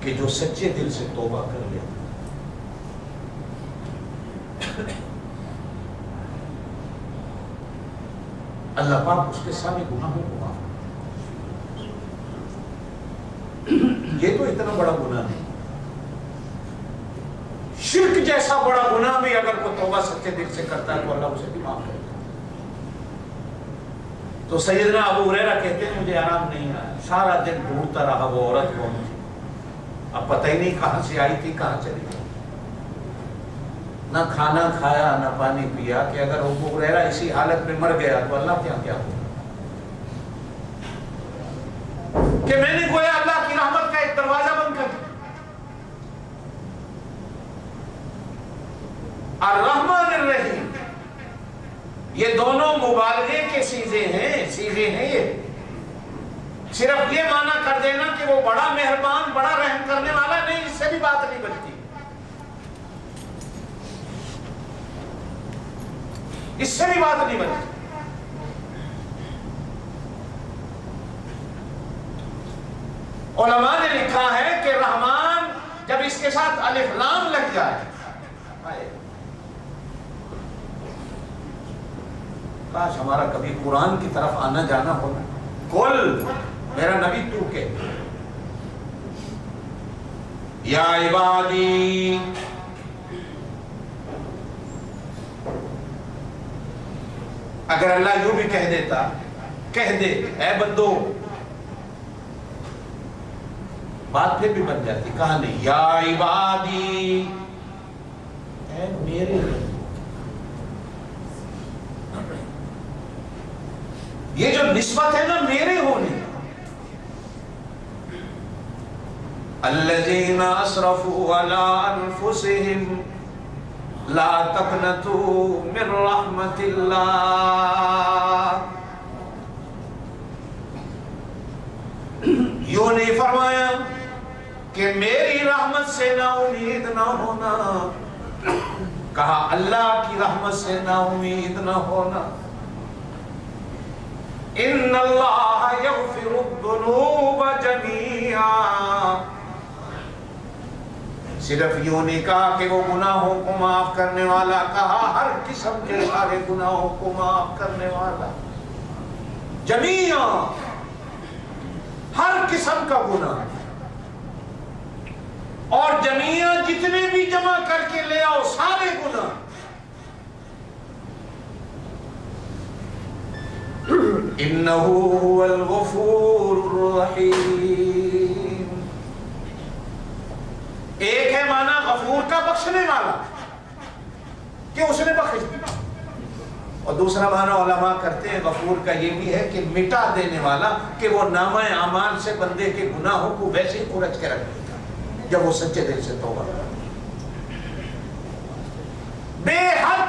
کہ جو سچے دل سے توبہ کر لے اللہ پاک اس کے سارے گناہوں کو معاف۔ یہ تو اتنا بڑا گناہ نہیں، شرک جیسا بڑا گناہ بھی اگر کوئی توبہ سچے دل سے کرتا ہے تو اللہ اسے بھی معاف کرتا ہے۔ تو سیدنا ابو ہریرہ کہتے ہیں مجھے آرام نہیں آیا، سارا دن ڈھونڈتا رہا وہ عورت کو، اب پتہ ہی نہیں کہاں سے آئی تھی کہاں چلی گئی، نہ کھانا کھایا نہ پانی پیا، کہ اگر ابو ہریرہ اسی حالت میں مر گیا تو اللہ کیا ہو، کہ میں نے گویا اللہ کی رحمت کا ایک دروازہ بند کر دیا۔ الرحمن الرحیم، یہ دونوں مبالغے کے سیغے ہیں، یہ صرف یہ معنی کر دینا کہ وہ بڑا مہربان بڑا رحم کرنے والا نہیں، اس سے بھی بات نہیں بنتی، اس سے بھی بات نہیں بنتی۔ علماء نے لکھا ہے کہ رحمان جب اس کے ساتھ الف لام لگ جائے، کاش ہمارا کبھی قرآن کی طرف آنا جانا ہونا، کل میرا نبی تو کہ یا عبادی، اگر اللہ یوں بھی کہہ دیتا، کہہ دے اے بندو، بات پھر بھی بن جاتی، کہا نہیں یا عبادی، اے میرے، یہ جو نسبت ہے نا میرے ہونے، الذین اسرفوا علی انفسہم لا تقنطوا من رحمت اللہ، یوں نہیں فرمایا کہ میری رحمت سے نا امید نہ ہونا، کہا اللہ کی رحمت سے نا امید نہ ہونا۔ ان اللہ یغفر الذنوب جميعا، صرف یوں نہیں کہا کہ وہ گناہوں کو معاف کرنے والا، کہا ہر قسم کے سارے گناہوں کو معاف کرنے والا، جمیعا ہر قسم کا گناہ، اور جمیعا جتنے بھی جمع کر کے لے آؤ سارے گناہ، انہ هو الغفور الرحیم۔ ایک ہے معنی غفور کا بخشنے والا کہ اس نے بخش دیا، اور دوسرا معنی علماء کرتے ہیں غفور کا یہ بھی ہے کہ مٹا دینے والا، کہ وہ نامہ اعمال سے بندے کے گناہوں کو ویسے ہی کھرچ کے رکھ دیتا جب وہ سچے دل سے توبہ کرتا۔ بے حد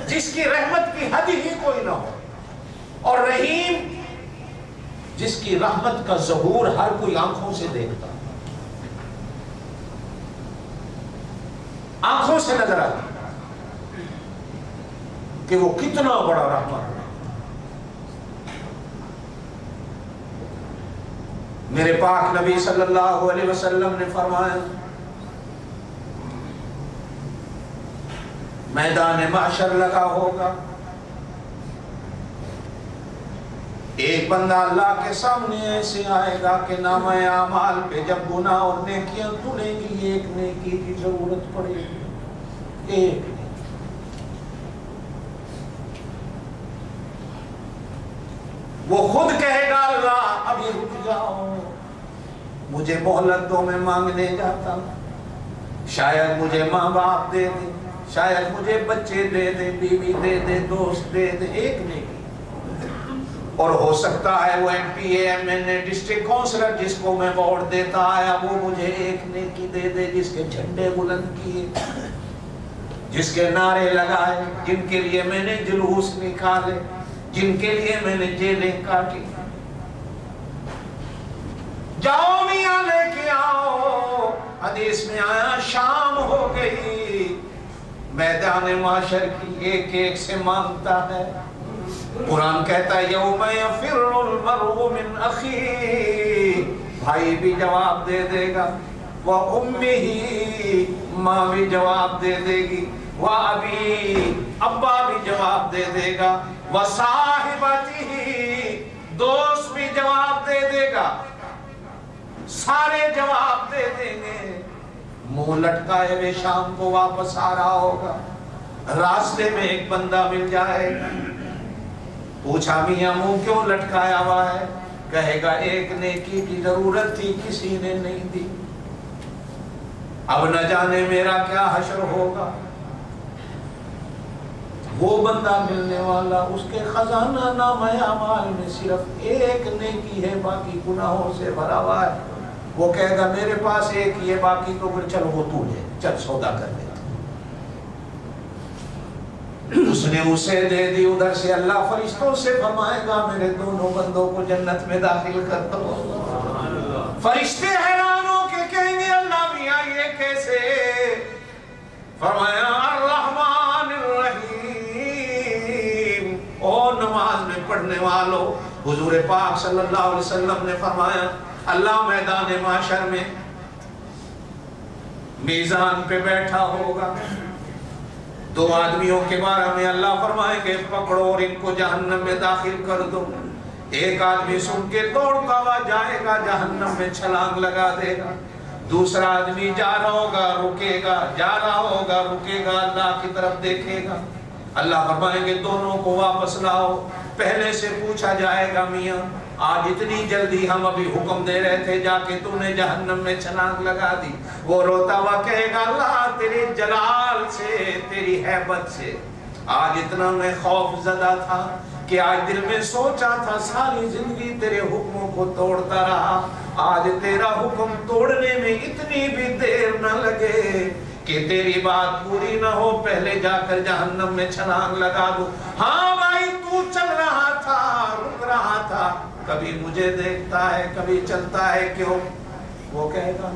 جس کی رحمت کی حد ہی کوئی نہ ہو، اور رحیم جس کی رحمت کا ظہور ہر کوئی آنکھوں سے دیکھتا، آنکھوں سے نظر آتا کہ وہ کتنا بڑا رحمت ہے۔ میرے پاک نبی صلی اللہ علیہ وسلم نے فرمایا، میدان محشر لگا ہوگا، ایک بندہ اللہ کے سامنے ایسے آئے گا کہ نامہ اعمال پہ جب گناہ اور نیکیاں تلیں گی، ایک نیکی کی ضرورت پڑے گی، ایک۔ وہ خود کہے گا اللہ ابھی رک جاؤ، مجھے مہلت دو، میں مانگنے جاتا، شاید مجھے ماں باپ دے دے، شاید مجھے بچے دے دے، بیوی دے دے، دوست دے دے، ایک نیکی۔ اور ہو سکتا ہے وہ M P A M N A district councillor جس کو میں ووٹ دیتا آیا، وہ مجھے ایک نیکی دے دے، جس کے جھنڈے بلند کیے، جس کے نعرے لگائے، جن کے لیے میں نے جلوس نکالے، جن کے لیے میں نے جیلیں کاٹی۔ جاؤ میاں لے کے آؤ۔ حدیث میں آیا شام ہو گئی، میدان محشر کی ایک ایک سے مانگتا ہے۔ قرآن کہتا ہے یوم یفر المرء من اخیہ، بھائی بھی جواب دے دے گا، وَأُمِّهِ ماں بھی جواب دے دے گی، وَأَبِي ابا بھی جواب دے دے گا، وَصَاحِبَتِهِ دوست بھی جواب دے دے گا، سارے جواب دے دیں گے۔ منہ لٹکائے ہوئے شام کو واپس آ رہا ہوگا، راستے میں ایک بندہ مل جائے گا، پوچھا میاں منہ کیوں لٹکایا ہوا ہے؟ کہے گا ایک نیکی کی ضرورت تھی کسی نے نہیں دی، اب نہ جانے میرا کیا حشر ہوگا۔ وہ بندہ ملنے والا، اس کے خزانہ نامہ اعمال میں صرف ایک نیکی ہے، باقی گناہوں سے بھرا ہوا ہے۔ وہ کہے گا میرے پاس ایک ہی ہے، باقی تو پھر چل وہ تو لے، چل سودا کر لے۔ اس نے اسے دے دی، ادھر سے اللہ فرشتوں سے فرمائے گا میرے دونوں بندوں کو جنت میں داخل کر دو۔ فرشتے حیران ہو کے کہیں گے اللہ میاں یہ کیسے؟ فرمایا الرحمن الرحیم۔ او نماز میں پڑھنے والوں، حضور پاک صلی اللہ علیہ وسلم نے فرمایا اللہ میدان محشر میں میزان پہ بیٹھا ہوگا، دو آدمیوں کے بارے میں اللہ فرمائے کہ پکڑو اور ان کو جہنم میں داخل کر دو۔ ایک آدمی سن کے دوڑتا ہوا جائے گا، جہنم میں چھلانگ لگا دے گا۔ دوسرا آدمی جا رہا ہوگا رکے گا، جا رہا ہوگا رکے گا، اللہ کی طرف دیکھے گا۔ اللہ فرمائیں گے دونوں کو واپس لاؤ۔ پہلے سے پوچھا جائے گا میاں آج اتنی جلدی، ہم ابھی حکم دے رہے تھے جا کے تو نے جہنم میں چھلانگ لگا دی۔ وہ روتا ہوا کہے گا اللہ تیرے جلال سے، تیری ہیبت سے آج اتنا میں خوف زدہ تھا کہ آج دل میں سوچا تھا ساری زندگی تیرے حکموں کو توڑتا رہا، آج تیرا حکم توڑنے میں اتنی بھی دیر نہ لگے کہ تیری بات پوری نہ ہو، پہلے جا کر جہنم میں چھلانگ لگا دو۔ ہاں بھائی تو چل رہا تھا، رک رہا تھا، کبھی مجھے دیکھتا ہے کبھی چلتا ہے کیوں؟ وہ کہے گا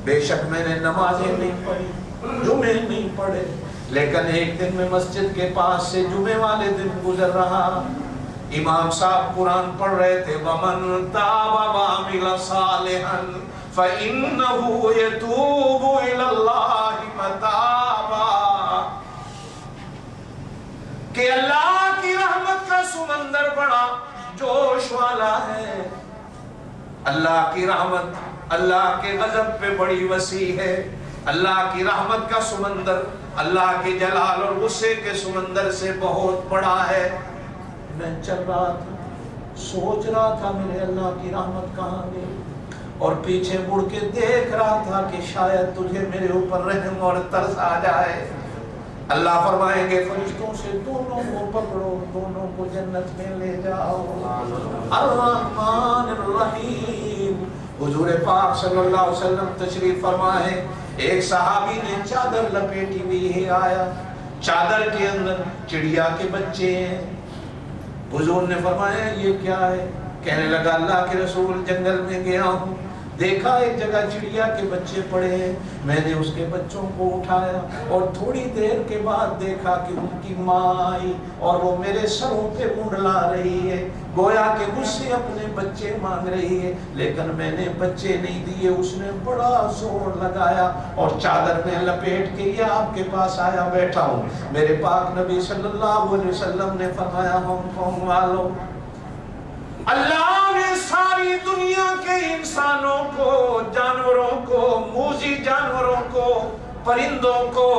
بے شک میں نے نمازیں نہیں پڑھی، جمعے نہیں پڑھے، لیکن ایک دن میں مسجد کے پاس سے جمعے والے دن گزر رہا، امام صاحب قرآن پڑھ رہے تھے وَمَن تَابَ وَعَمِلَ صَالِحًا فَإِنَّهُ يَتُوبُ إِلَى اللَّهِ مَتَابًا، کہ اللہ کی رحمت کا سمندر بڑا جوش والا ہے. اللہ کی رحمت اللہ کے غضب پہ بڑی وسیع ہے. اللہ کی رحمت کا سمندر اللہ کے جلال اور غصے کے سمندر سے بہت بڑا ہے. میں چل رہا تھا، سوچ رہا تھا میرے اللہ کی رحمت کہاں گئی، اور پیچھے مڑ کے دیکھ رہا تھا کہ شاید تجھے میرے اوپر رحم اور ترس آ جائے. اللہ فرمائیں گے فرشتوں سے دونوں کو پکڑو، دونوں کو جنت میں لے جاؤ. الرحمن الرحیم. حضور پاک صلی اللہ علیہ وسلم تشریف فرمائے، ایک صحابی نے چادر لپیٹی ہوئی ہے آیا، چادر کے اندر چڑیا کے بچے ہیں. حضور نے فرمایا یہ کیا ہے؟ کہنے لگا اللہ کے رسول جنگل میں گیا ہوں، دیکھا ایک جگہ چڑیا کے بچے پڑے ہیں، میں نے اس کے بچوں کو اٹھایا اور تھوڑی دیر کے بعد دیکھا کہ ان کی ماں آئی اور وہ میرے سروں پہ منڈلا رہی ہے، گویا کہ مجھ سے اپنے بچے مانگ رہی ہے، لیکن میں نے بچے نہیں دیے. اس نے بڑا زور لگایا اور چادر میں لپیٹ کے یہ آپ کے پاس آیا بیٹھا ہوں. میرے پاک نبی صلی اللہ علیہ وسلم نے فرمایا ہانگ کانگ والوں، اللہ نے ساری دنیا کے انسانوں کو، جانوروں کو، موذی جانوروں کو، پرندوں کو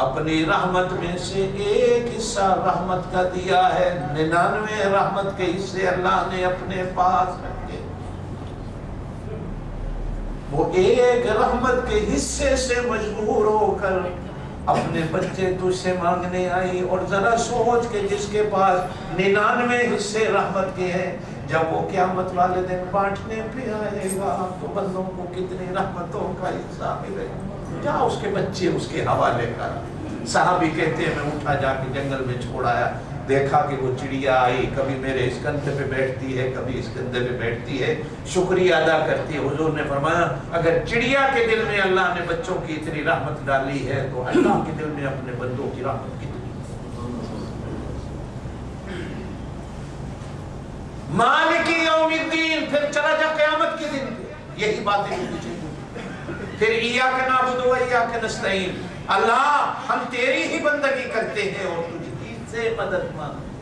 اپنی رحمت میں سے ایک حصہ رحمت کا دیا ہے. 99 رحمت کے حصے اللہ نے اپنے پاس رکھے. وہ ایک رحمت کے حصے سے مجبور ہو کر اپنے بچے تجھ سے مانگنے آئی. اور ذرا سوچ کے جس کے پاس 99 حصے رحمت کے ہیں، جب وہ قیامت والے دن بانٹنے پہ آئے گا تو بندوں کو کتنی رحمتوں کا حصہ ملے گا. جا اس کے بچے اس کے حوالے کر. صحابی کہتے ہیں میں اٹھا جا کے جنگل میں چھوڑ آیا، دیکھا کہ وہ چڑیا آئی، کبھی میرے اس کندھے پہ بیٹھتی ہے، کبھی اس کندھے پہ بیٹھتی ہے، شکریہ ادا کرتی ہے. حضور نے فرمایا اگر چڑیا کے دل میں اللہ نے بچوں کی اتنی رحمت ڈالی ہے تو اللہ کے دل میں اپنے بندوں کی رحمت کتنی. مالک یوم الدین، پھر چلا جا قیامت کے دن پہ یہی باتیں پوچھیں. پھر ایاک نعبد و ایاک نستعین، اللہ ہم تیری ہی بندگی کرتے ہیں اور تجھ ہی سے مدد مانگتے.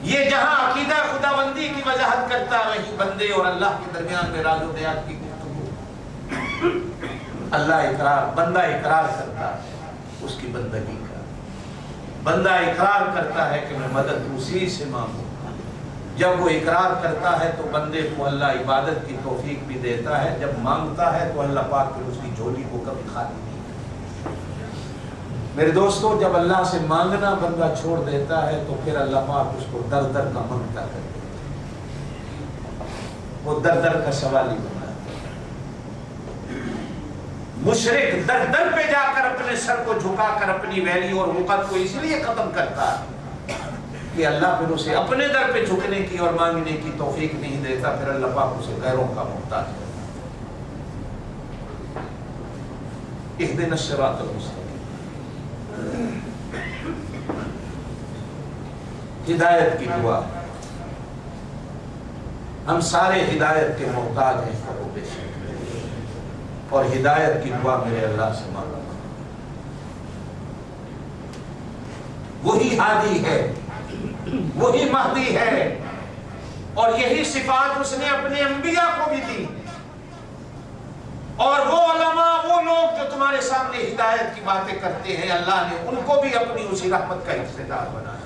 یہ جہاں عقیدہ خداوندی کی وضاحت کرتا وہیں بندے اور اللہ کے درمیان میں راز و نیاز کی گفتگو. اللہ اقرار، بندہ اقرار کرتا ہے اس کی بندگی کا. بندہ اقرار کرتا ہے کہ میں مدد اسی سے مانگوں. جب وہ اقرار کرتا ہے تو بندے کو اللہ عبادت کی توفیق بھی دیتا ہے. جب مانگتا ہے تو اللہ پاک پھر اس کی جھولی کو کبھی خالی نہیں کرتا. میرے دوستو، جب اللہ سے مانگنا بندہ چھوڑ دیتا ہے تو پھر اللہ پاک اس کو در در کا منگتا کر دیتا ہے. وہ در در کا سوالی بنا ہے. مشرک در در پہ جا کر اپنے سر کو جھکا کر اپنی ویلی اور وقت کو اس لیے ختم کرتا ہے کہ اللہ پھر اسے اپنے در پہ جھکنے کی اور مانگنے کی توفیق نہیں دیتا. پھر اللہ پاک اسے غیروں کا محتاج ہے. اہدنا الصراط المستقیم. ہدایت کی دعا، ہم سارے ہدایت کے محتاج ہیں فروغ شک، اور ہدایت کی دعا میرے اللہ سے مانگا. وہی ہادی ہے، وہی مہدی ہے، اور یہی صفات اس نے اپنے انبیاء کو بھی دی. اور وہ علماء، وہ لوگ جو تمہارے سامنے ہدایت کی باتیں کرتے ہیں، اللہ نے ان کو بھی اپنی اسی رحمت کا حصہ دار بنایا.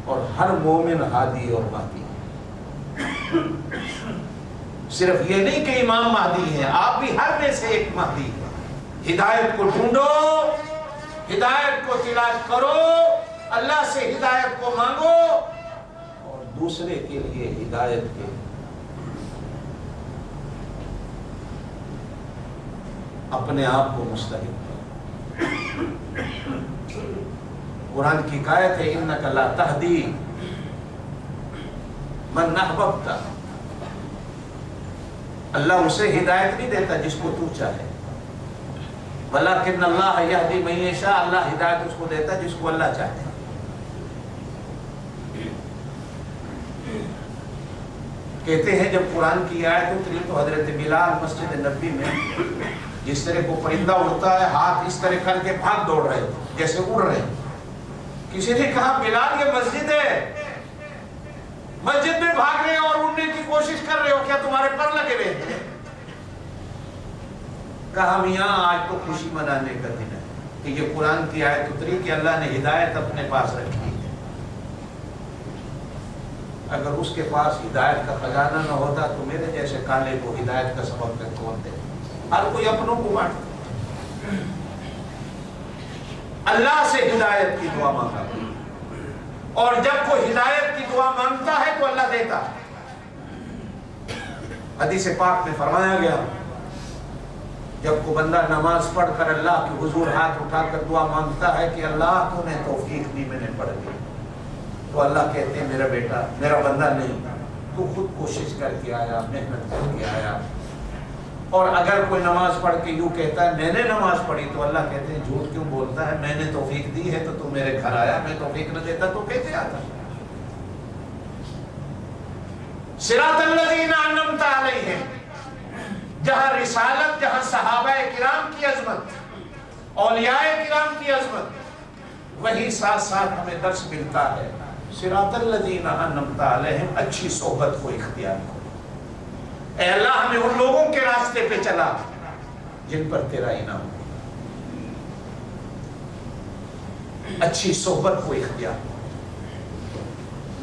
اور ہر مومن ہادی اور مہدی. صرف یہ نہیں کہ امام مہدی ہیں، آپ بھی ہر میں سے ایک مہدی ہیں. ہدایت کو ڈھونڈو، ہدایت کو تلاش کرو، اللہ سے ہدایت کو مانگو، اور دوسرے کے لیے ہدایت کے اپنے آپ کو مستحق کرو. قرآن کی آیت ہے انک لا تہدی من احببت. اللہ اسے ہدایت نہیں دیتا جس کو تو چاہے، ولکن اللہ یہدی من یشاء. اللہ ہدایت اس کو دیتا جس کو اللہ چاہے. کہتے ہیں جب قرآن کی آیت اتری تو حضرت بلال مسجد نبوی میں جس طرح کو پرندہ اڑتا ہے ہاتھ اس طرح کر کے بھاگ دوڑ رہے جیسے اڑ رہے. کسی نے کہا بلال یہ مسجد ہے, مسجد میں بھاگ رہے ہو اور اڑنے کی کوشش کر رہے ہو, کیا تمہارے پر لگے ہوئے ہیں؟ کہا میاں آج تو خوشی منانے کا دن ہے کہ یہ قرآن کی آیت اتری کہ اللہ نے ہدایت اپنے پاس رکھی ہے. اگر اس کے پاس ہدایت کا خزانہ نہ ہوتا تو میرے جیسے کالے کو ہدایت کا سبب تک کون دے؟ ہر کوئی اپنوں کو بانٹتا. اللہ سے ہدایت کی دعا مانگا, اور جب کوئی ہدایت کی دعا مانگتا ہے تو اللہ دیتا ہے. حدیث پاک میں فرمایا گیا جب کوئی بندہ نماز پڑھ کر اللہ کے حضور ہاتھ اٹھا کر دعا مانگتا ہے کہ اللہ تو نے توفیق دی میں نے پڑھ دی, تو اللہ کہتے ہیں میرا بیٹا, میرا بندہ نہیں, تو خود کوشش کر کے آیا, محنت کر کے آیا. اور اگر کوئی نماز پڑھ کے یوں کہتا ہے میں نے نماز پڑھی, تو اللہ کہتے ہیں جھوٹ کیوں بولتا ہے, میں نے توفیق دی ہے تو میرے گھر آیا, میں توفیق نہ دیتا تو کیسے آتا. صراط الذین انعمت علیہم, جہاں رسالت, جہاں صحابہ کرام کی عظمت, اولیاء کرام کی عظمت, وہی ساتھ ساتھ ہمیں درس ملتا ہے صراط الذین انعمت علیہم, اچھی صحبت کو اختیار کرو. اے اللہ ہمیں ان لوگوں کے راستے پہ چلا جن پر تیرا انعام ہو. اچھی صحبت کو اختیار کرو.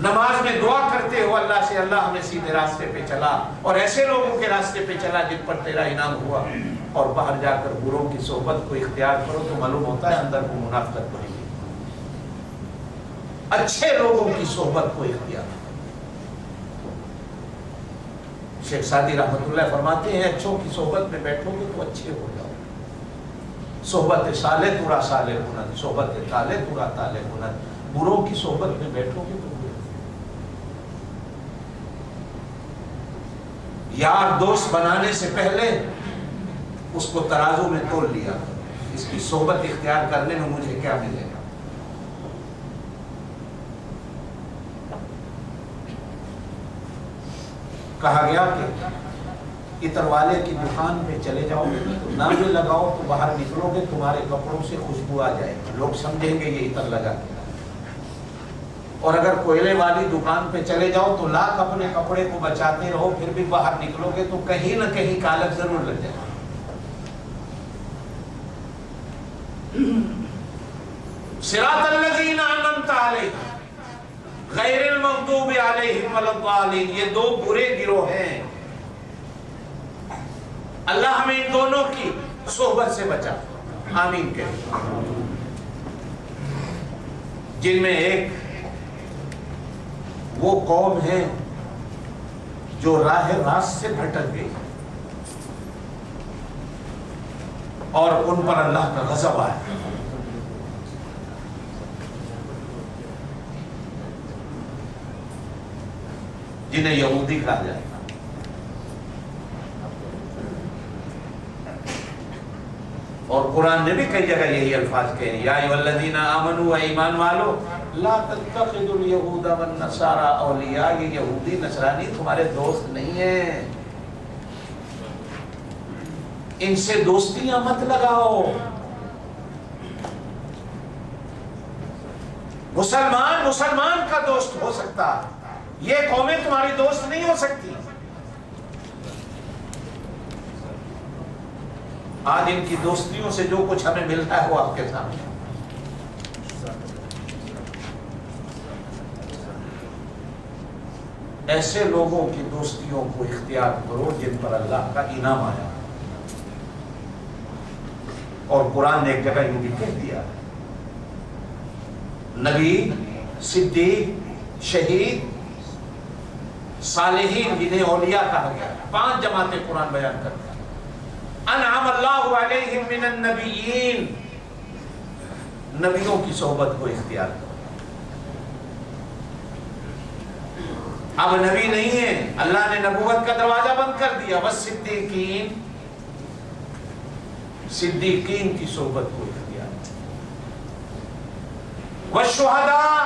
نماز میں دعا کرتے ہو اللہ سے اللہ ہمیں سیدھے راستے پہ چلا, اور ایسے لوگوں کے راستے پہ چلا جن پر تیرا انعام ہوا. اور باہر جا کر بروں کی صحبت کو اختیار کرو تو معلوم ہوتا ہے اندر کو منافقت بڑی. اچھے لوگوں کی صحبت کو اختیار کرو. شیخ سعدی رحمت اللہ فرماتے ہیں اچھوں کی صحبت میں بیٹھو گے تو اچھے ہو جاؤ. صحبت صالح تورا صالح کنند, صحبت طالح تورا طالح کنند. بروں کی صحبت میں بیٹھو گے تو برے. یار دوست بنانے سے پہلے اس کو ترازو میں تول لیا, اس کی صحبت اختیار کرنے میں مجھے کیا ملے گا. کہا گیا کہ عطر والے کی دکان پہ چلے جاؤ گے تو نام لگاؤ, تو باہر نکلو گے تمہارے کپڑوں سے خوشبو آ جائے گی, لوگ سمجھیں گے یہ عطر لگا کے. اور اگر کوئلے والی دکان پہ چلے جاؤ تو لاکھ اپنے کپڑے کو بچاتے رہو, پھر بھی باہر نکلو گے تو کہیں نہ کہیں کالک ضرور لگ جائے گا. صراط الذین انعمت علیہم غیر المغضوب علیہم ولا الضالین, یہ دو برے گروہ ہیں. اللہ ہمیں ان دونوں کی صحبت سے بچا, آمین کہے. جن میں ایک وہ قوم ہے جو راہ راست سے بھٹک گئی اور ان پر اللہ کا غضب آیا. جنہیں یہودی کہا جائے. اور قرآن نے بھی کئی جگہ یہی الفاظ کہے ہیں, یا ایھا الذین آمنوا, ایمان والو, لا تتخذوا اليہود والنصارى اولیاء, یہ یہودی نصرانی تمہارے دوست نہیں ہیں, ان سے دوستیاں مت لگاؤ. مسلمان کا دوست ہو سکتا, یہ قومیں تمہاری دوست نہیں ہو سکتی. آج ان کی دوستیوں سے جو کچھ ہمیں ملتا ہے وہ آپ کے سامنے. ایسے لوگوں کی دوستیوں کو اختیار کرو جن پر اللہ کا انعام آیا. اور قرآن نے ایک جگہ یوں بھی کہہ دیا, نبی, صدیق, شہید, صالحین جنہیں اولیاء کہا گیا. 5 جماعتیں قرآن بیان کرتا ہے. انعم اللہ علیہم من النبیین, نبیوں کی صحبت کو اختیار کرو. اب نبی نہیں ہے, اللہ نے نبوت کا دروازہ بند کر دیا. والصدیقین, صدیقین کی صحبت کو اختیار کرو. والشہداء,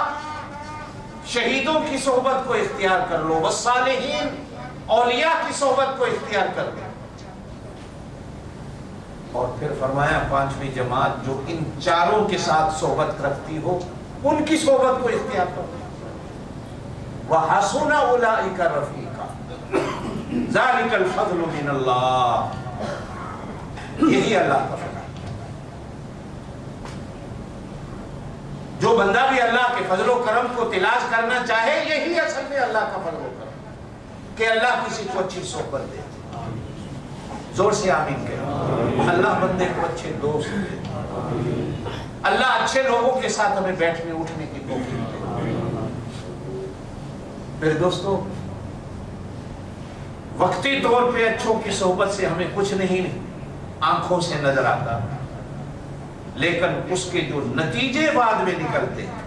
شہیدوں کی صحبت کو اختیار کر لو. والصالحین, اولیاء کی صحبت کو اختیار کر لیں. اور پھر فرمایا پانچویں جماعت جو ان چاروں کے ساتھ صحبت رکھتی ہو ان کی صحبت کو اختیار کرو. وَحَسُنَ أُولَئِكَ رَفِيقًا ذَلِكَ الْفَضْلُ مِنَ اللَّهِ. یہی اللہ کا فضل. جو بندہ بھی اللہ کے فضل و کرم کو تلاش کرنا چاہے یہی اصل میں اللہ کا فضل و کرم کہ اللہ کسی کو اچھی صحبت دے. زور سے آمین کہو. اللہ بندے کو اچھے دوست دے. اللہ اچھے لوگوں کے ساتھ ہمیں بیٹھنے اٹھنے کی توفیق دے. پھر دوستو وقتی طور پہ اچھوں کی صحبت سے ہمیں کچھ نہیں آنکھوں سے نظر آتا لیکن اس کے جو نتیجے بعد میں نکلتے ہیں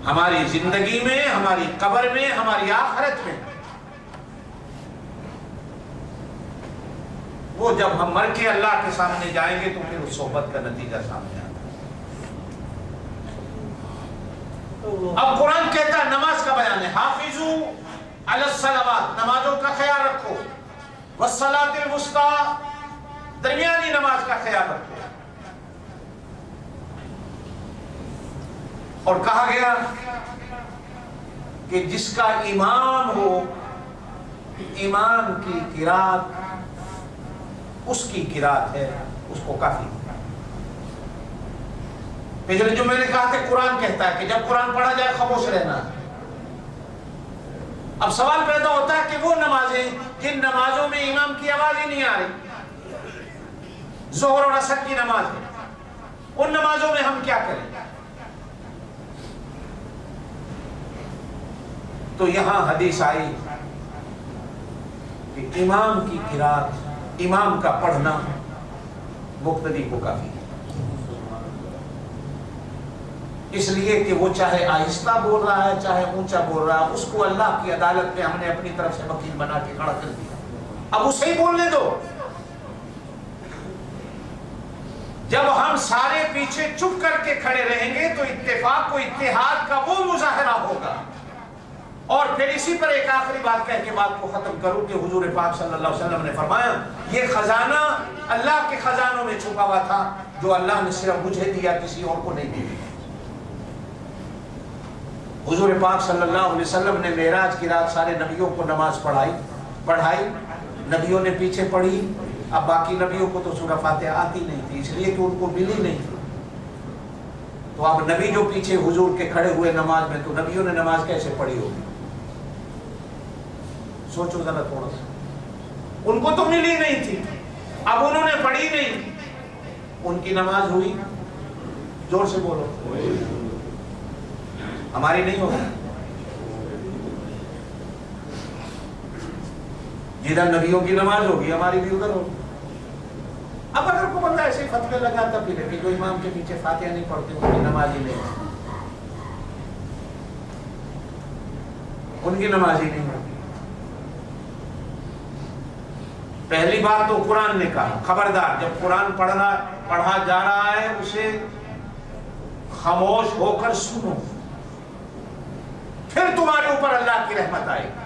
ہماری زندگی میں ہماری قبر میں ہماری آخرت میں وہ جب ہم مر کے اللہ کے سامنے جائیں گے تو پھر اس صحبت کا نتیجہ سامنے آتا ہے. اب قرآن کہتا ہے نماز کا بیان ہے حافظو علی الصلوات نمازوں کا خیال رکھو والصلاۃ الوسطی درمیانی نماز کا خیال رکھو. اور کہا گیا کہ جس کا امام ہو امام کی قرات اس کی قرات ہے اس کو کافی. پچھلے جو میں نے کہا کہ قرآن کہتا ہے کہ جب قرآن پڑھا جائے خاموش رہنا. اب سوال پیدا ہوتا ہے کہ وہ نمازیں جن نمازوں میں امام کی آواز ہی نہیں آ رہی ظہر اور عصر کی نماز ہے ان نمازوں میں ہم کیا کریں؟ تو یہاں حدیث آئی کہ امام کی قرات امام کا پڑھنا مقتدی کو کافی ہے. اس لیے کہ وہ چاہے آہستہ بول رہا ہے چاہے اونچا بول رہا ہے اس کو اللہ کی عدالت میں ہم نے اپنی طرف سے وکیل بنا کے کھڑا کر دیا. اب اسے ہی بولنے دو. جب ہم سارے پیچھے چپ کر کے کھڑے رہیں گے تو اتفاق و اتحاد کا وہ مظاہرہ ہوگا. اور پھر اسی پر ایک آخری بات کہہ کے بات کو ختم کروں کہ حضور پاک صلی اللہ علیہ وسلم نے فرمایا یہ خزانہ اللہ کے خزانوں میں چھپا ہوا تھا جو اللہ نے صرف مجھے دیا کسی اور کو نہیں دیا. حضور پاک صلی اللہ علیہ وسلم نے معراج کی رات سارے نبیوں کو نماز پڑھائی نبیوں نے پیچھے پڑھی. اب باقی نبیوں کو تو سورہ فاتحہ آتی نہیں تھی اس لیے کہ ان کو ملی نہیں تھی. تو اب نبی جو پیچھے حضور کے کھڑے ہوئے نماز میں تو نبیوں نے نماز کیسے پڑھی ہوگی؟ سوچو ذرا تھوڑا سا. ان کو تو ملی نہیں تھی اب انہوں نے پڑھی نہیں ان کی نماز ہوئی. زور سے بولو. ہماری نہیں ہوگی. جدھر نبیوں کی نماز ہوگی ہماری بھی ادھر ہوگی. اب اگر کو بندہ ایسے فتوے لگاتا پھر کہ جو امام کے پیچھے فاتحہ نہیں پڑھتے ان کی نماز ہی نہیں ان کی نماز ہی نہیں ہوگی. پہلی بات تو قرآن نے کہا خبردار جب قرآن پڑھا جا رہا ہے اسے خاموش ہو کر سنو پھر تمہارے اوپر اللہ کی رحمت آئے گی.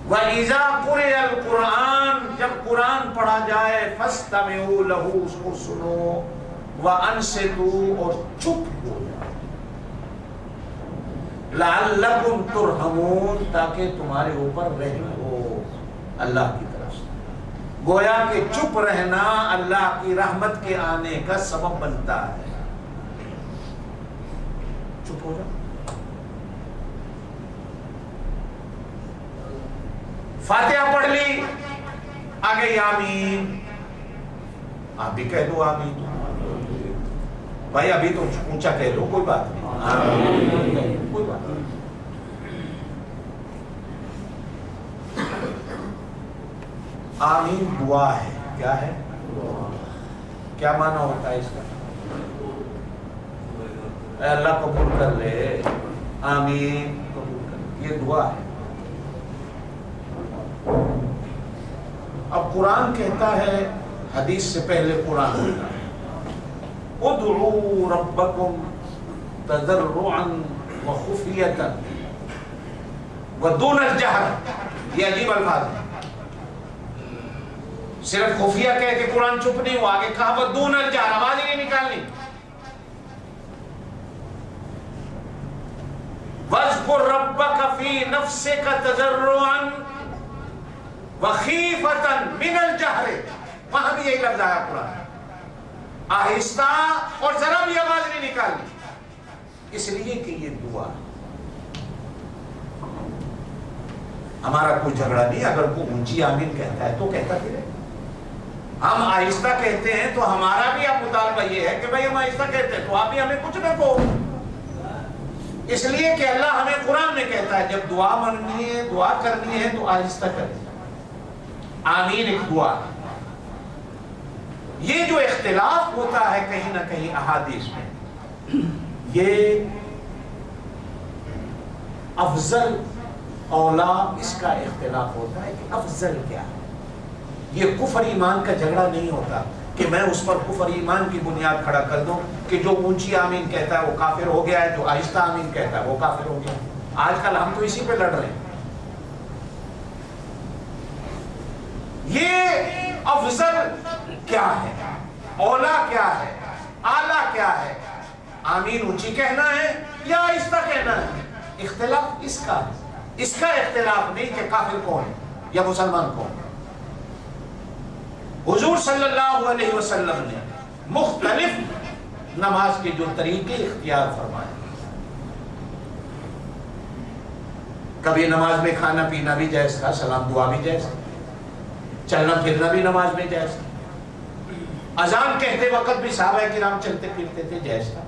وَإِذَا قُرِئَ الْقُرْآنُ جب قرآن پڑھا جائے فَاسْتَمِعُوا لَهُ اس کو سنو وَأَنصِتُوا اور چپ ہو جاؤ لَعَلَّكُمْ تُرْحَمُونَ تاکہ تمہارے اوپر رحم ہو اللہ کی طرف سے. گویا کہ چپ رہنا اللہ کی رحمت کے آنے کا سبب بنتا ہے. چپ ہو جاؤ. فاتحہ پڑھ لی آگے آمین آپ بھی کہہ دو آمین. بھائی ابھی تو اونچا کہہ دو کوئی بات نہیں آمین کوئی بات نہیں. آمین دعا ہے. کیا ہے؟ کیا معنی ہوتا ہے اس کا؟ اے اللہ قبول کر لے. آمین قبول کر لے یہ دعا ہے. اب قرآن کہتا ہے حدیث سے پہلے قرآن ہوتا ہے ادعوا ربکم تضرعا وخفیۃ ودون الجہر. یہ عجیب الفاظ ہے. صرف خفیہ کہہ کے قرآن چپ نہیں ہوا، آگے کہا ودون الجہر، آواز ہی نہیں نکالنی. واذکر ربک فی نفسک تضرعا وخیفۃ من الجہر، وہاں بھی یہی لفظ آیا قرآن. آہستہ اور ذرا بھی آواز نہیں نکالنی، اس لیے کہ یہ دعا. ہمارا کوئی جھگڑا نہیں، اگر کوئی اونچی آمین کہتا ہے تو کہتا پھرے. ہم آہستہ کہتے ہیں تو ہمارا بھی اب مطالبہ یہ ہے کہ بھائی ہم آہستہ کہتے ہیں تو آپ بھی ہمیں کچھ نہ کہو. اس لیے کہ اللہ ہمیں قرآن میں کہتا ہے جب دعا مانگنی ہے، دعا کرنی ہے تو آہستہ کریں. آمین ایک دعا. یہ جو اختلاف ہوتا ہے کہیں نہ کہیں احادیث میں، یہ افضل اولا اس کا اختلاف ہوتا ہے کہ افضل کیا ہے. یہ کفر ایمان کا جھگڑا نہیں ہوتا کہ میں اس پر کفر ایمان کی بنیاد کھڑا کر دوں کہ جو اونچی آمین کہتا ہے وہ کافر ہو گیا ہے، جو آہستہ آمین کہتا ہے وہ کافر ہو گیا. آج کل ہم تو اسی پہ لڑ رہے ہیں. یہ افضل کیا ہے، اولا کیا ہے، اعلیٰ کیا ہے؟ آمین اونچی کہنا ہے یا آہستہ کہنا ہے؟ اختلاف اس کا ہے. اس کا اختلاف نہیں کہ کافر کون ہے یا مسلمان کون. حضور صلی اللہ علیہ وسلم نے مختلف نماز کے جو طریقے اختیار فرمائے. کبھی نماز میں کھانا پینا بھی جائز تھا، سلام دعا بھی جائز تھا، چلنا پھرنا بھی نماز میں جائز تھا. اذان کہتے وقت بھی صحابہ کرام چلتے پھرتے تھے، جائز تھا.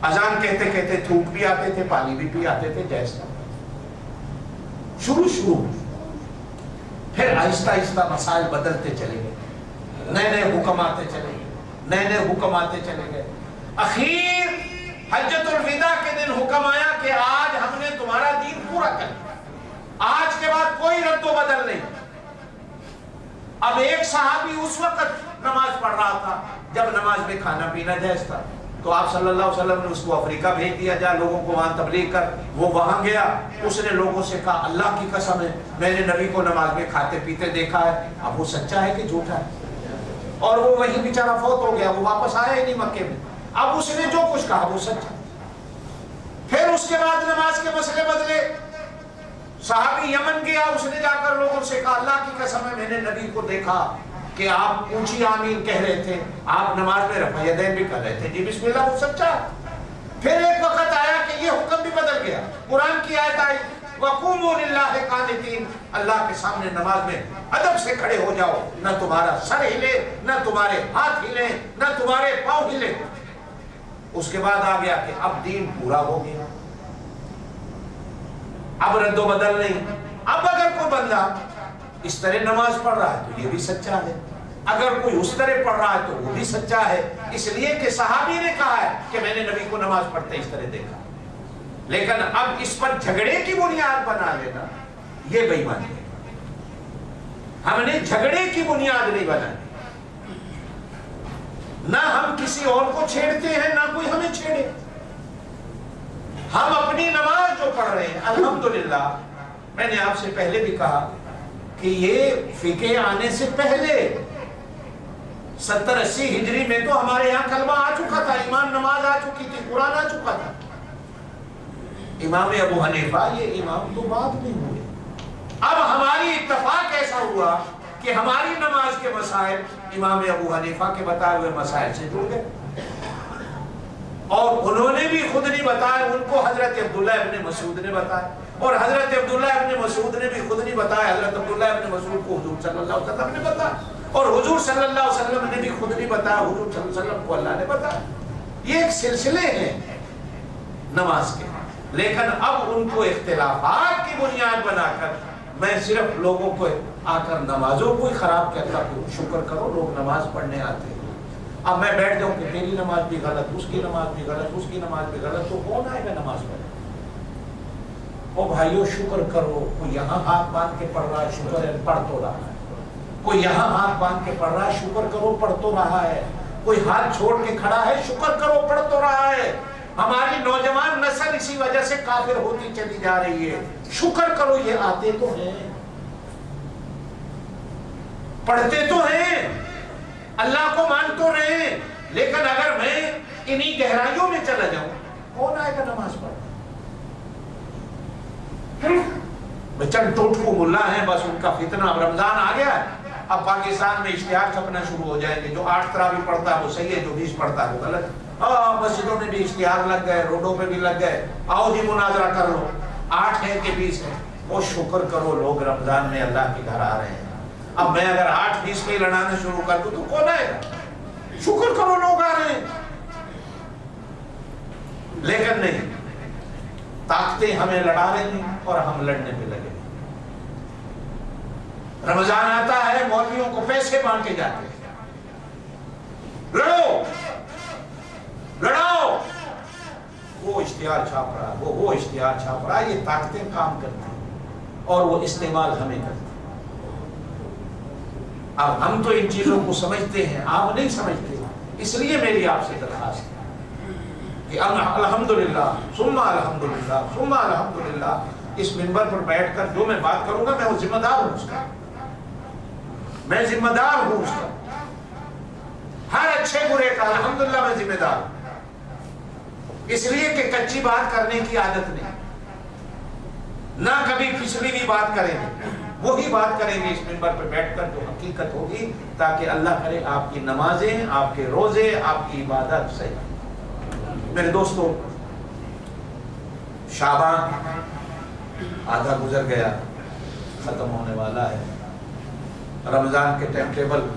اذان کہتے کہتے تھوک بھی آتے تھے، پانی بھی پی آتے تھے، جائز تھا. شروع پھر آہستہ آہستہ مسائل بدلتے چلے گئے، نئے نئے حکم آتے چلے گئے، نئے نئے حکم آتے چلے گئے. اخیر حجۃ الوداع کے دن حکم آیا کہ آج ہم نے تمہارا دین پورا کر لیا، آج کے بعد کوئی رد و بدل نہیں. اب ایک صحابی اس وقت نماز پڑھ رہا تھا جب نماز میں کھانا پینا جائز تھا، تو آپ صلی اللہ علیہ وسلم نے اس کو افریقہ بھیج دیا، جا لوگوں کو وہاں تبلیغ کر. وہ وہاں گیا، اس نے لوگوں سے کہا اللہ کی قسم ہے میں نے نبی کو نماز میں کھاتے پیتے دیکھا ہے. اب وہ سچا ہے کہ جھوٹا ہے؟ اور وہ وہی بیچارہ فوت ہو گیا، وہ واپس آیا ہی نہیں مکے میں. اب اس نے جو کچھ کہا وہ سچا. پھر اس کے بعد نماز کے مسئلے بدلے. صحابی یمن گیا، اس نے جا کر لوگوں سے کہا اللہ کی قسم ہے میں نے نبی کو دیکھا کہ آپ اونچی آمین کہہ رہے تھے، آپ نماز میں رفع یدین بھی کر رہے تھے. جی بسم اللہ، وہ سچا. پھر ایک وقت آیا کہ یہ حکم بھی بدل گیا. قرآن کی آیت آئی وَقُومُوا لِلَّهِ قَانِتِينَ، اللہ کے سامنے نماز میں ادب سے کھڑے ہو جاؤ، نہ تمہارا سر ہلے، نہ تمہارے ہاتھ ہلے، نہ تمہارے پاؤں ہلے. اس کے بعد آ گیا کہ اب دین پورا ہو گیا، اب رد و بدل نہیں. اب اگر کوئی بندہ اس طرح نماز پڑھ رہا ہے تو یہ بھی سچا ہے، اگر کوئی اس طرح پڑھ رہا ہے تو وہ بھی سچا ہے. اس لیے کہ صحابی نے کہا ہے کہ میں نے نبی کو نماز پڑھتے اس طرح دیکھا. لیکن اب اس پر جھگڑے کی بنیاد بنا لینا یہ بے ایمانی ہے. ہم نے جھگڑے کی بنیاد نہیں بنانی. نہ ہم کسی اور کو چھیڑتے ہیں نہ کوئی ہمیں چھیڑے. ہم اپنی نماز جو پڑھ رہے ہیں الحمدللہ، میں نے آپ سے پہلے بھی کہا کہ یہ فقہ آنے سے پہلے 70-80 ہجری میں تو ہمارے یہاں کلمہ آ چکا تھا، ایمان نماز آ چکی تھی، قرآن آ چکا تھا. امام ابو حنیفہ یہ امام تو بعد میں ہوئے. اب ہماری اتفاق ایسا ہوا کہ ہماری نماز کے مسائل امام ابو حنیفہ کے بتائے ہوئے مسائل سے جڑ گئے. اور انہوں نے بھی خود نہیں بتایا، ان کو حضرت عبداللہ ابن مسعود نے بتایا، اور حضرت عبداللہ ابن مسعود نے بھی خود نہیں بتایا، حضرت عبداللہ ابن مسعود کو حضور صلی اللہ علیہ وسلم نے بتایا، اور حضور صلی اللہ علیہ وسلم نے بھی خود نہیں بتایا، حضور صلی اللہ علیہ وسلم کو اللہ نے بتایا. یہ ایک سلسلے ہیں نماز کے. لیکن اب ان کو اختلافات کی بنیاد بنا کر میں صرف لوگوں کو آ کر نمازوں کو ہی خراب کہتا ہوں. شکر کرو لوگ نماز پڑھنے آتے ہیں. اب میں بیٹھ جاؤں کہ تیری نماز بھی غلط، اس کی نماز بھی غلط، اس کی نماز بھی غلط، تو کون آئے گا نماز پڑھنے؟ او بھائیو شکر کرو. کوئی یہاں ہاتھ باندھ کے پڑھ رہا ہے، شکر ہے پڑھ تو رہا ہے. کوئی یہاں ہاتھ باندھ کے پڑھ رہا ہے، شکر کرو پڑھ تو رہا ہے. کوئی ہاتھ چھوڑ کے کھڑا ہے، شکر کرو، پڑھ تو رہا ہے۔ ہماری نوجوان نسل اسی وجہ سے کافر ہوتی چلی جا رہی ہے۔ شکر کرو، یہ آتے تو ہیں، پڑھتے تو ہیں، اللہ کو مان تو رہے ہیں، لیکن اگر میں انہی گہرائیوں میں چلا جاؤں، کون آئے گا نماز پڑھنے؟ بچن ٹوٹ کو ملا ہیں، بس ان کا فتنہ۔ اب رمضان آ گیا ہے، اب پاکستان میں اشتہار چھپنا شروع ہو جائیں گے، جو 8 تراویح پڑھتا ہے وہ صحیح ہے، جو 20 پڑھتا ہے وہ غلط۔ مسجدوں میں بھی اشتہار لگ گئے، روڈوں پہ بھی لگ گئے، آؤ جی مناظرہ کر لو، 8 ہے کہ 20 ہے۔ وہ شکر کرو، لوگ رمضان میں اللہ کے گھر آ رہے ہیں۔ اب میں اگر 8-20 پہ لڑانا شروع کر دوں تو کون آئے گا؟ شکر کرو، لوگ آ رہے ہیں۔ لیکن نہیں، طاقتیں ہمیں لڑا رہی ہیں اور ہم لڑنے پہ لگے۔ رمضان آتا ہے، مولویوں کو پیسے بانٹے جاتے ہیں، لڑو لڑاؤ، وہ اشتہار چھاپ رہا، وہ اشتہار چھاپ رہا، یہ طاقتیں کام کرتی ہیں اور وہ استعمال ہمیں کرتی ہیں۔ اب ہم تو ان چیزوں کو سمجھتے ہیں، آپ نہیں سمجھتے، اس لیے میری آپ سے درخواست ہے کہ الحمدللہ ثم الحمدللہ ثم الحمدللہ، اس منبر پر بیٹھ کر جو میں بات کروں گا، میں وہ ذمہ دار ہوں اس کا، میں ذمہ دار ہوں اس کا، ہر اچھے برے کا الحمدللہ میں ذمہ دار ہوں، اس لیے کہ کچی بات کرنے کی عادت نہیں، نہ کبھی پچھلی بھی بات کریں گے، وہی بات کریں گے اس منبر پہ بیٹھ کر جو حقیقت ہوگی، تاکہ اللہ کرے آپ کی نمازیں، آپ کے روزے، آپ کی عبادت صحیح۔ میرے دوستو، شعبان آدھا گزر گیا، ختم ہونے والا ہے، رمضان کے ٹائم ٹیبل